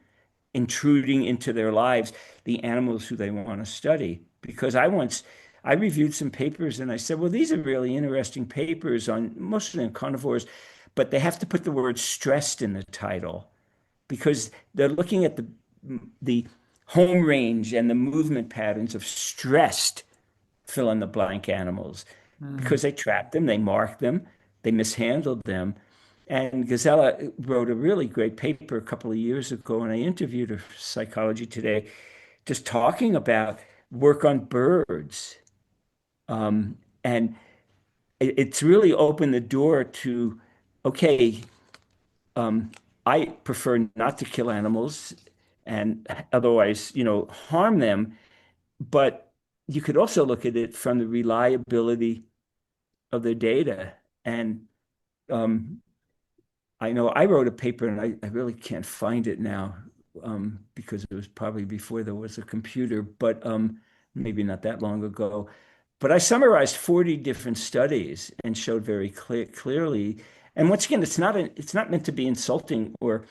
intruding into their lives, the animals who they want to study. Because I reviewed some papers and I said, well, these are really interesting papers on mostly on carnivores, but they have to put the word stressed in the title because they're looking at the home range and the movement patterns of stressed fill in the blank animals Mm. because they trapped them, they marked them, they mishandled them. And Gazella wrote a really great paper a couple of years ago, and I interviewed her for Psychology Today, just talking about work on birds. And it's really opened the door to, okay, I prefer not to kill animals and otherwise, harm them. But you could also look at it from the reliability of the data. And um, I know I wrote a paper and I really can't find it now because it was probably before there was a computer, but maybe not that long ago. But I summarized 40 different studies and showed very clearly. And once again, it's not meant to be insulting or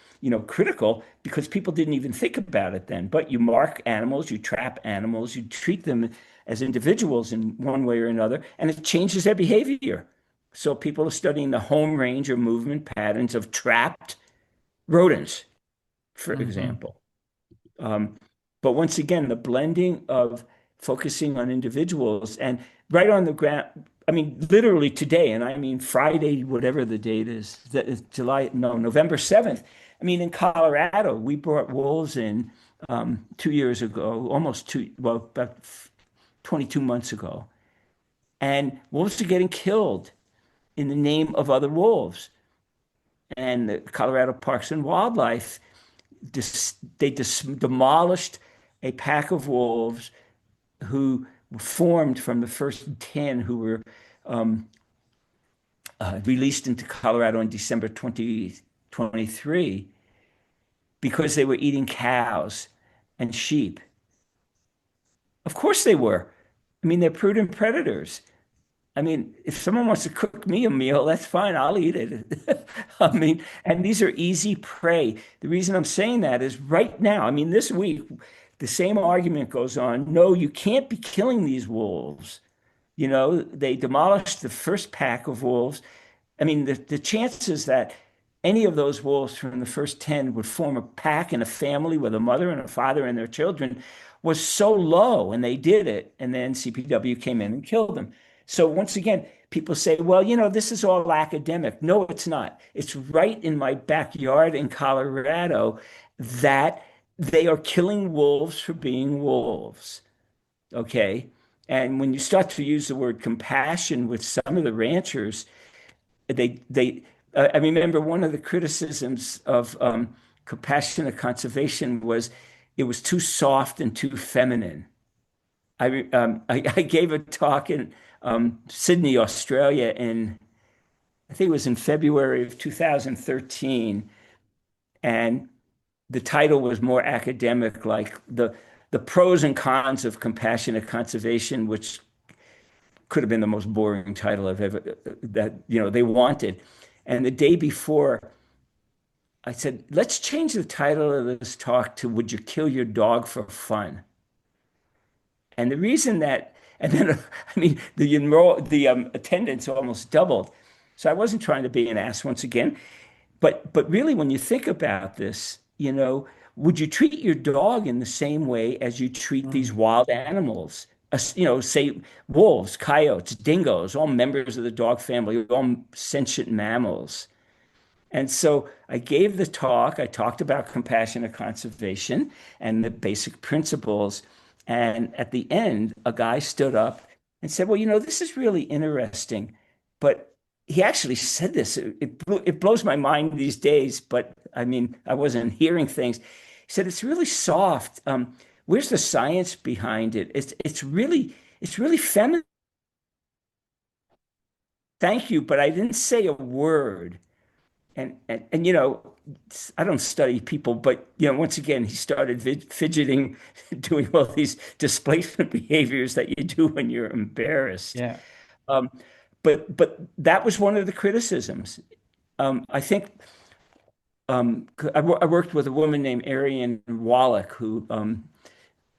critical because people didn't even think about it then. But you mark animals, you trap animals, you treat them as individuals in one way or another, and it changes their behavior. So people are studying the home range or movement patterns of trapped rodents, for Mhm. example. Um, but once again, the blending of focusing on individuals and right on the ground, I mean, literally today, and I mean Friday, whatever the date is, that is July, no, November 7th. I mean, in Colorado, we brought wolves in 2 years ago, well, about 22 months ago. And wolves are getting killed in the name of other wolves. And the Colorado Parks and Wildlife they demolished a pack of wolves who formed from the first 10 who were released into Colorado in December 2023 because they were eating cows and sheep. Of course they were. I mean, they're prudent predators. I mean, if someone wants to cook me a meal, that's fine. I'll eat it. I mean, and these are easy prey. The reason I'm saying that is right now, I mean, this week, the same argument goes on. No, you can't be killing these wolves. They demolished the first pack of wolves. I mean, the chances that any of those wolves from the first 10 would form a pack and a family with a mother and a father and their children was so low, and they did it. And then CPW came in and killed them. So once again, people say, well, this is all academic. No, it's not. It's right in my backyard in Colorado that they are killing wolves for being wolves. Okay. And when you start to use the word compassion with some of the ranchers, I remember one of the criticisms of compassionate conservation was it was too soft and too feminine. I gave a talk in Sydney, Australia, in I think it was in February of 2013, and the title was more academic, like the pros and cons of compassionate conservation, which could have been the most boring title I've ever that they wanted. And the day before, I said, let's change the title of this talk to "Would You Kill Your Dog for Fun?" And the reason that, and then I mean, the attendance almost doubled. So I wasn't trying to be an ass once again, but really, when you think about this, would you treat your dog in the same way as you treat these Mm. wild animals? Say wolves, coyotes, dingoes, all members of the dog family, all sentient mammals. And so I gave the talk. I talked about compassionate conservation and the basic principles. And at the end, a guy stood up and said, well, this is really interesting. But he actually said this. It blows my mind these days, but I mean, I wasn't hearing things. He said, it's really soft. Where's the science behind it? It's really feminine. Thank you, but I didn't say a word. And I don't study people, but once again, he started fidgeting, doing all these displacement behaviors that you do when you're embarrassed. Yeah. Um, but that was one of the criticisms. I think I worked with a woman named Ariane Wallach, who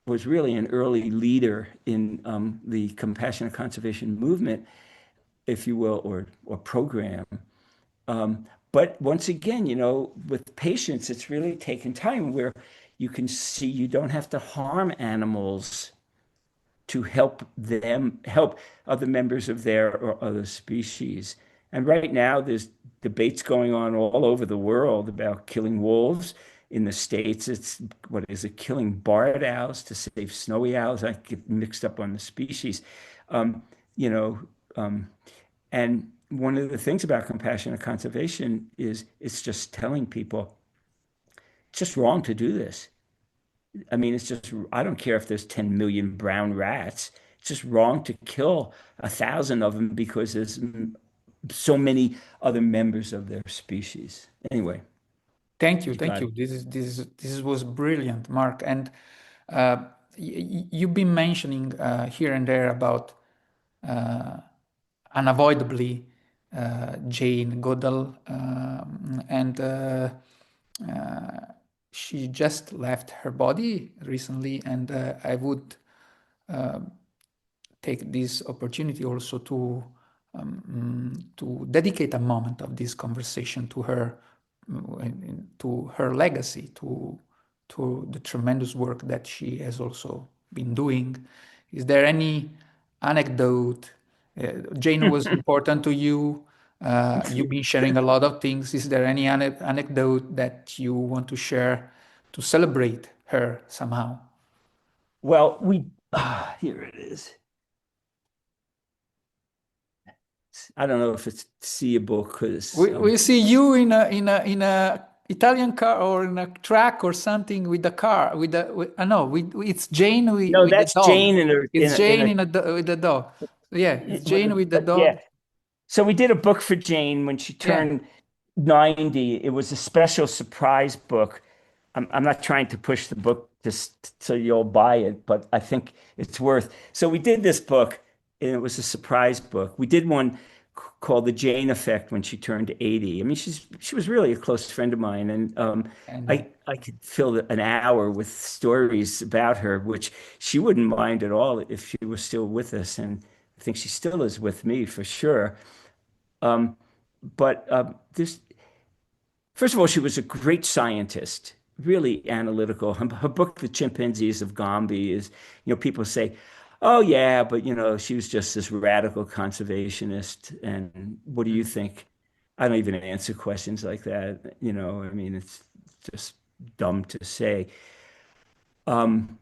was really an early leader in the compassionate conservation movement, if you will, or program. Um, but once again, with patients, it's really taken time where you can see you don't have to harm animals to help other members of their or other species. And right now, there's debates going on all over the world about killing wolves. In the States, it's what is it, killing barred owls to save snowy owls. I get mixed up on the species. Um, you know, um, and one of the things about compassionate conservation is it's just telling people it's just wrong to do this. I mean, I don't care if there's 10 million brown rats. It's just wrong to kill 1,000 of them because there's so many other members of their species. Anyway, Thank you, you thank got you. it. This was brilliant, Mark. And uh, you've been mentioning here and there about uh, unavoidably Jane Goodall, and uh, she just left her body recently, and I would take this opportunity also to dedicate a moment of this conversation to her, to her legacy, to the tremendous work that she has also been doing. Is there any anecdote? Jane was important to you. You've been sharing a lot of things. Is there any anecdote that you want to share to celebrate her somehow? Well, here it is. I don't know if it's seeable because We see you in a Italian car or in a truck or something with the car with the no it's Jane no, with the that's dog. Jane It's Jane with the dog. Yeah, it's Jane with the yeah. dog. So we did a book for Jane when she Yeah, turned 90. It was a special surprise book. I'm not trying to push the book just so you'll buy it, but I think it's worth. So we did this book, and it was a surprise book. We did one called The Jane Effect when she turned 80. I mean, she was really a close friend of mine, and I I know. I could fill an hour with stories about her, which she wouldn't mind at all if she was still with us, and I think she still is with me for sure. Um, but this, first of all, she was a great scientist, really analytical. Her book, The Chimpanzees of Gombe, is, people say, oh, yeah, but, she was just this radical conservationist. And what do you Mm. think? I don't even answer questions like that. I mean, it's just dumb to say. Um,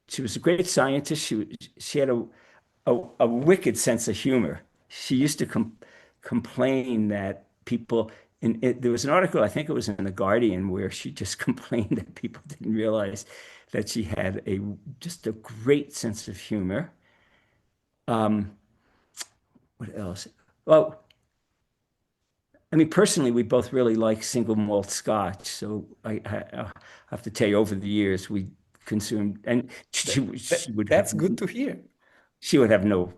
she was a great scientist. She had a wicked sense of humor. She used to complain that people there was an article, I think it was in The Guardian, where she just complained that people didn't realize that she had a just a great sense of humor. Um, what else? Well, I mean, personally, we both really like single malt scotch. So I have to tell you, over the years, we consumed, and That's good to hear. she would have no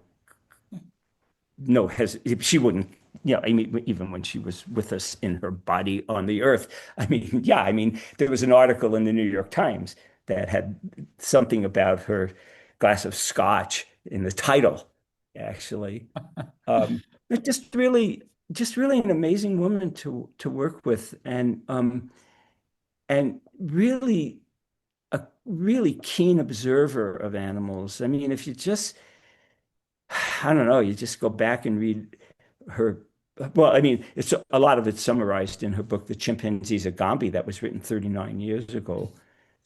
she wouldn't, I mean, even when she was with us in her body on the earth, I mean, yeah, I mean, there was an article in the New York Times that had something about her glass of scotch in the title, actually. But just really an amazing woman to work with, and really a really keen observer of animals. I mean, if you just, I don't know, you just go back and read her. Well, I mean, it's a lot of it's summarized in her book, The Chimpanzee's Agamben, that was written 39 years ago.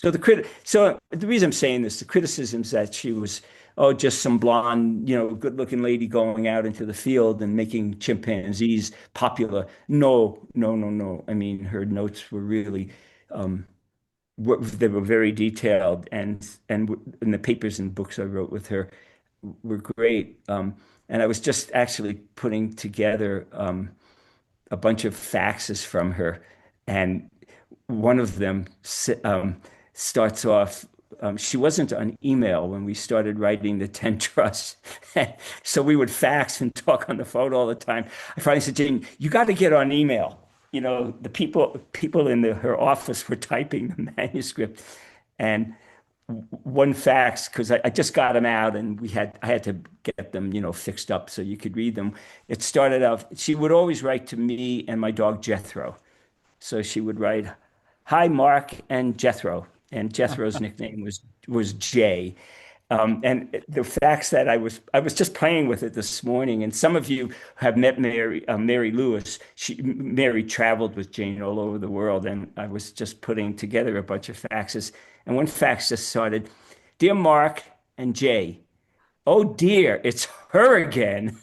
So the reason I'm saying this, the criticisms that she was, oh, just some blonde, good-looking lady going out into the field and making chimpanzees popular. No, no, no, no. I mean, her notes were really, they were very detailed, and the papers and books I wrote with her were great. And I was just actually putting together a bunch of faxes from her, and one of them starts off. She wasn't on email when we started writing the 10 Trusts. So we would fax and talk on the phone all the time. I finally said, Jane, you got to get on email. The people in her office were typing the manuscript. And one fax, because I just got them out and I had to get them, fixed up so you could read them. It started out, she would always write to me and my dog Jethro. So she would write, "Hi, Mark and Jethro." And Jethro's nickname was Jay. And the facts that I was just playing with it this morning, and some of you have met Mary Lewis. Mary traveled with Jane all over the world, and I was just putting together a bunch of faxes. And one fax just started, "Dear Mark and Jay, oh dear, it's her again.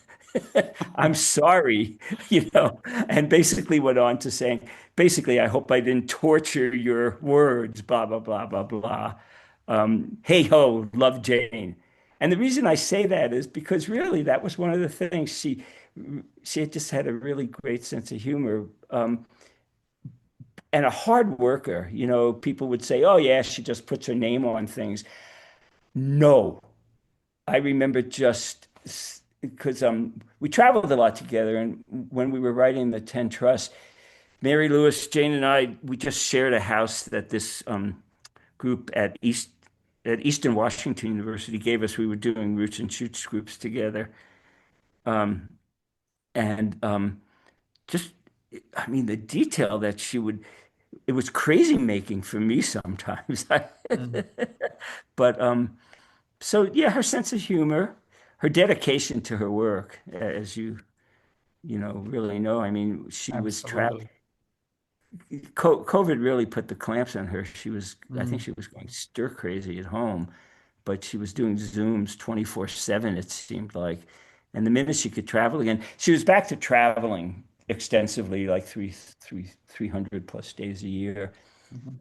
I'm sorry," and basically went on to saying, basically, "I hope I didn't torture your words, blah, blah, blah, blah, blah. Hey ho, love Jane." And the reason I say that is because really that was one of the things she had just had a really great sense of humor, and a hard worker. People would say, "Oh yeah, she just puts her name on things." No, I remember just because we traveled a lot together, and when we were writing the 10 Trusts, Mary Lewis, Jane, and we just shared a house that this group at Eastern Washington University gave us. We were doing roots and shoots groups together, um, and just, I mean, the detail that she would. It was crazy making for me sometimes. Mm, But so yeah, her sense of humor, her dedication to her work, as you really know. I mean, she was trapped. absolutely. COVID really put the clamps on her. I think Mm, she was going stir crazy at home, but she was doing Zooms 24/7, it seemed like. And the minute she could travel again, she was back to traveling extensively, like 300 plus days a year. mhm.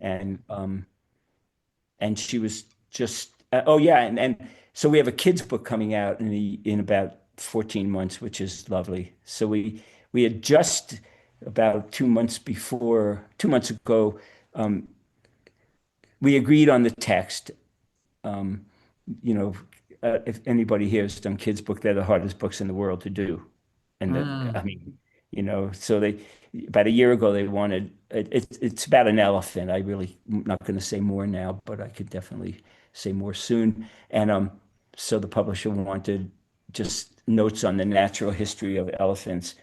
And she was just, oh yeah. And so we have a kids book coming out in about 14 months, which is lovely. So we had just about 2 months ago, um, we agreed on the text. Um, you know, if anybody here has done kids book, they're the hardest books in the world to do. And I Mm, mean, so about a year ago, they wanted, it's about an elephant. I'm not going to say more now, but I could definitely say more soon. And so the publisher wanted just notes on the natural history of elephants,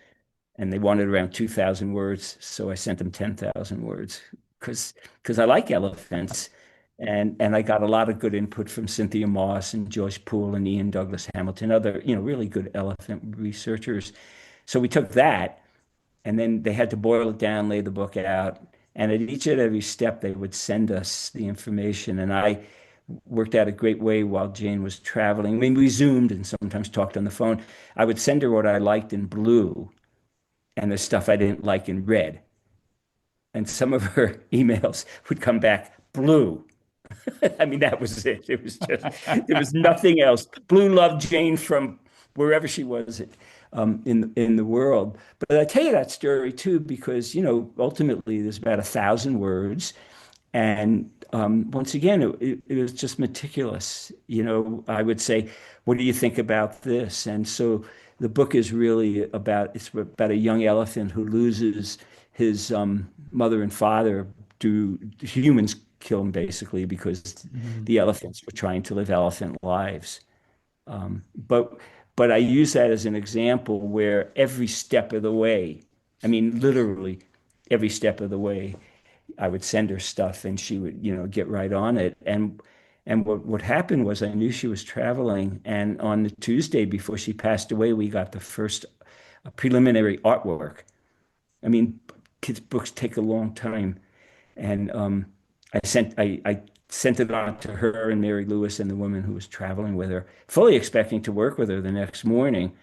and they wanted around 2,000 words. So I sent them 10,000 words because I like elephants. And I got a lot of good input from Cynthia Moss and Joyce Poole and Ian Douglas Hamilton, other, really good elephant researchers. So we took that, and then they had to boil it down, lay the book out. And at each and every step, they would send us the information. And I worked out a great way while Jane was traveling. I mean, we Zoomed and sometimes talked on the phone. I would send her what I liked in blue and the stuff I didn't like in red. And some of her emails would come back blue. I mean, that was it. It was just, there was nothing else. Blue loved Jane from wherever she was in the world. But I tell you that story too, because, ultimately there's about 1,000 words. And once again, it was just meticulous. I would say, what do you think about this? And so the book is really it's about a young elephant who loses his mother and father. Do humans kill him basically because Mhm. the elephants were trying to live elephant lives. Um, but but I use that as an example where every step of the way, I mean, literally every step of the way, I would send her stuff and she would, get right on it. And what happened was I knew she was traveling, and on the Tuesday before she passed away, we got the first preliminary artwork. I mean, kids' books take a long time, and I sent it on to her and Mary Lewis and the woman who was traveling with her, fully expecting to work with her the next morning.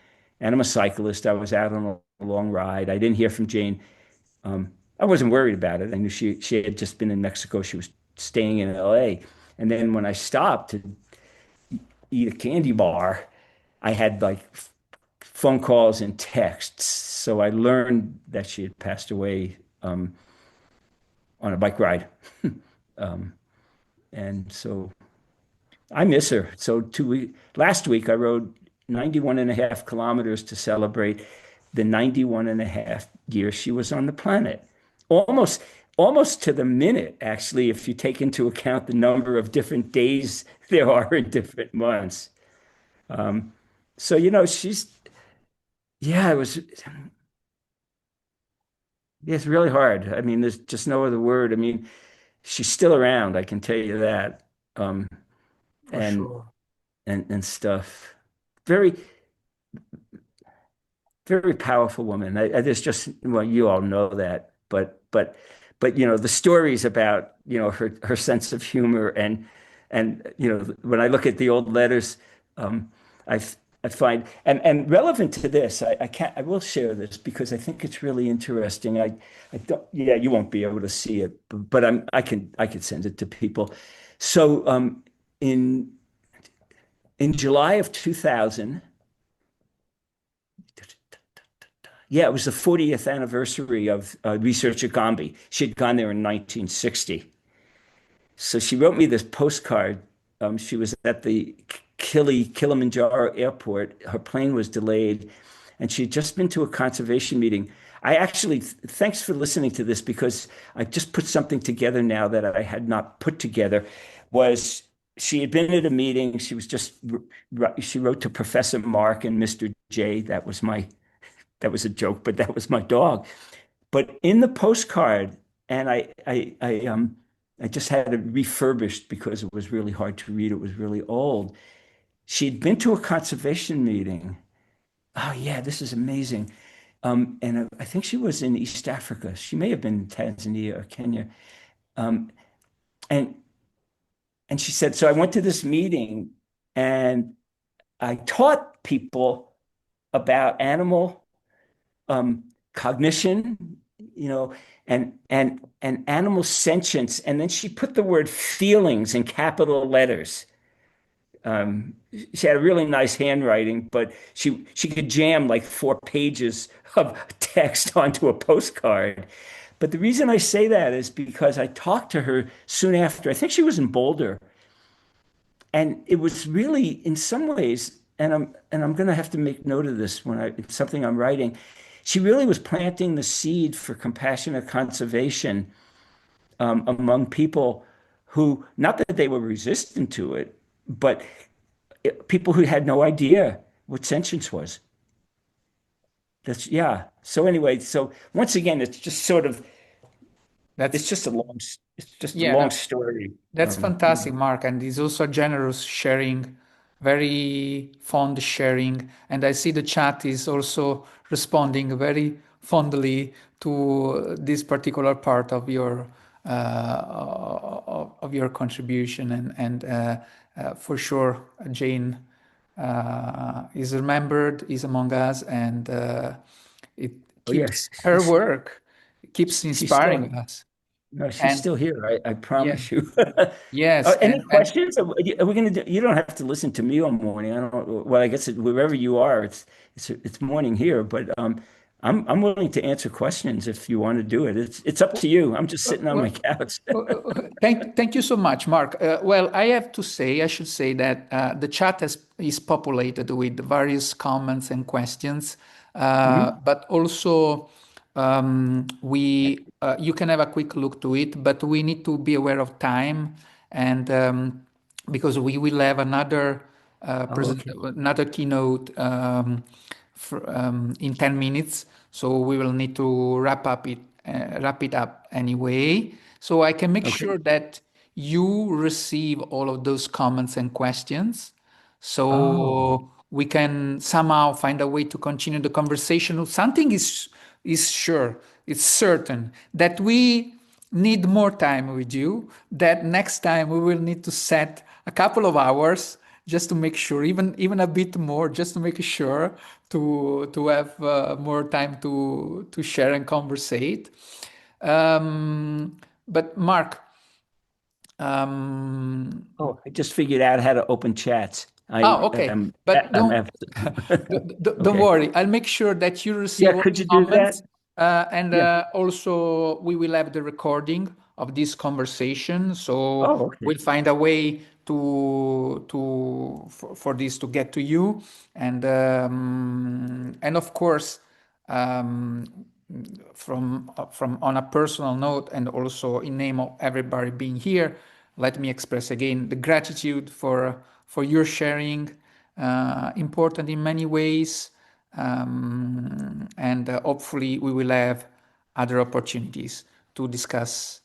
And I'm a cyclist. I was out on a long ride. I didn't hear from Jane. I wasn't worried about it. I knew she had just been in Mexico. She was staying in LA. And then when I stopped to eat a candy bar, I had like phone calls and texts. So I learned that she had passed away on a bike ride. um, and so I miss her. So last week I rode 91 and a half kilometers to celebrate the 91 and a half years she was on the planet. Almost, almost to the minute, actually, if you take into account the number of different days there are in different months. Um, so, yeah, it's really hard. I mean, there's just no other word. I mean, she's still around, I can tell you that. Um, For and, sure. and stuff. Very, very powerful woman. There's just, well, you all know that, but the stories about her sense of humor and when I look at the old letters, um, I I find and relevant to this, I will share this because I think it's really interesting. I don't, yeah, you won't be able to see it, but I can send it to people. So in July of 2000. Yeah, it was the 40th anniversary of research at Gombe. She had gone there in 1960. So she wrote me this postcard. She was at the Kilimanjaro airport. Her plane was delayed, and she had just been to a conservation meeting. I actually, thanks for listening to this because I just put something together now that I had not put together. Was she had been at a meeting? She wrote to Professor Mark and Mr. J. That was a joke, but that was my dog. But in the postcard, and I just had it refurbished because it was really hard to read. It was really old. She'd been to a conservation meeting. Oh yeah, this is amazing. And I think she was in East Africa. She may have been in Tanzania or Kenya. Um, and and she said, so I went to this meeting and I taught people about animal um, cognition, you know, and animal sentience. And then she put the word feelings in capital letters. She had a really nice handwriting, but she could jam like 4 pages of text onto a postcard. But the reason I say that is because I talked to her soon after. I think she was in Boulder, and it was really, in some ways, and I'm going to have to make note of this when it's something I'm writing. She really was planting the seed for compassionate conservation among people who, not that they were resistant to it, but people who had no idea what sentience was. That's yeah. So anyway, so once again, That's it's just a long it's just a yeah, long no, story. that's fantastic, Mark, and it's also a generous sharing, very fond sharing. And I see the chat is also responding very fondly to this particular part of your contribution, and for sure, Jane is remembered, is among us, and it Oh yeah, keeps her work, keeps she's still inspiring us. no, she's And still here. I yeah, promise you. yes, Any and questions? Are we going to do? You don't have to listen to me all morning. I don't. Well, I guess wherever you are, it's morning here. But I'm willing to answer questions if you want to do it. It's up to you. I'm just sitting on my well, couch. thank you so much, Mark. Well, I should say that the chat is populated with various comments and questions, Mhm. but also you can have a quick look to it, but we need to be aware of time, and because we will have Oh, okay. another keynote in 10 minutes, so we will need to wrap it up anyway. So I can make Okay. sure that you receive all of those comments and questions, Oh, so we can somehow find a way to continue the conversation. Something is sure, it's certain that we need more time with you, that next time we will need to set a couple of hours just to make sure, even a bit more, just to make sure to have more time to share and conversate. But Mark, um, oh, I just figured out how to open chats. I oh, okay. am. But I'm. don't Okay. worry. I'll make sure that you Yeah. receive all Could the you do that? comments, and Yeah. also we will have the recording of this conversation. So Oh, okay. we'll find a way for this to get to you, and of course, um, from on a personal note, and also in name of everybody being here, let me express again the gratitude for your sharing, important in many ways, and hopefully we will have other opportunities to discuss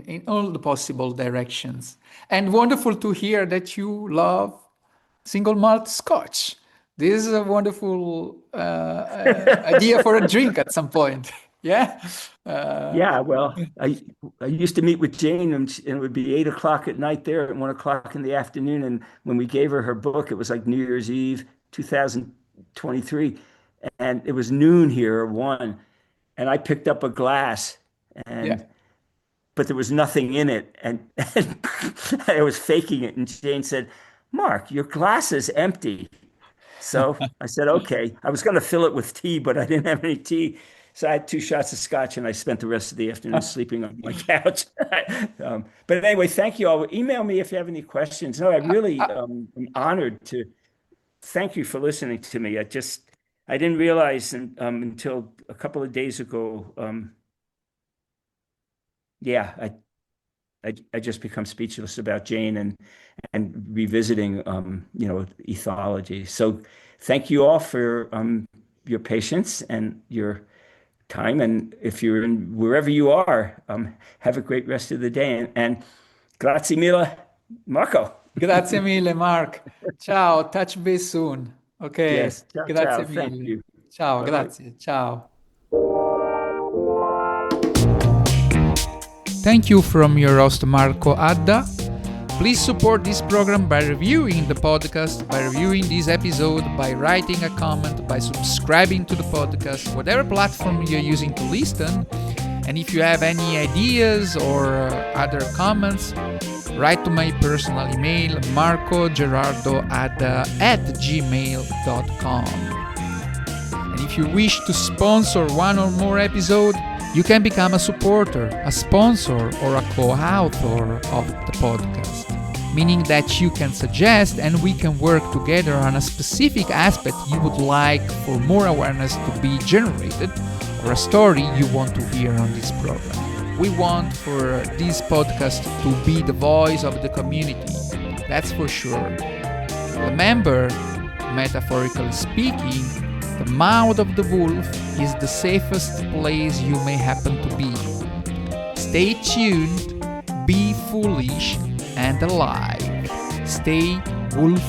in all the possible directions. And wonderful to hear that you love single malt scotch. This is a wonderful idea for a drink at some point. Yeah. Uh, Yeah, well, I used to meet with Jane, and it would be 8 o'clock at night there, at 1 o'clock in the afternoon. And when we gave her book, it was like New Year's Eve, 2023, and it was noon here or one. And I picked up a glass, yeah. and but there was nothing in it, and I was faking it. And Jane said, "Mark, your glass is empty." So I said, okay. I was going to fill it with tea, but I didn't have any tea. So I had 2 shots of scotch and I spent the rest of the afternoon sleeping on my couch. But anyway, thank you all. Email me if you have any questions. No, I really am honored to thank you for listening to me. I didn't realize until a couple of days ago. Yeah, I just become speechless about Jane and revisiting ethology. So thank you all for your patience and your time. And if you're in wherever you are, have a great rest of the day. And grazie mille, Marco. Grazie mille, Mark. Ciao, touch base soon. Ok, Yes. Ciao, ciao. grazie Thank mille. you. Ciao, Bye bye. grazie. Ciao. Thank you from your host Marco Adda. Please support this program by reviewing the podcast, by reviewing this episode, by writing a comment, by subscribing to the podcast, whatever platform you're using to listen. And if you have any ideas or other comments, write to my personal email, marcogerardoadda@gmail.com. And if you wish to sponsor one or more episodes, you can become a supporter, a sponsor, or a co-author of the podcast, meaning that you can suggest and we can work together on a specific aspect you would like for more awareness to be generated, or a story you want to hear on this program. We want for this podcast to be the voice of the community, that's for sure. Remember, metaphorically speaking, the mouth of the wolf is the safest place you may happen to be. Stay tuned, be foolish and alive. Stay wolf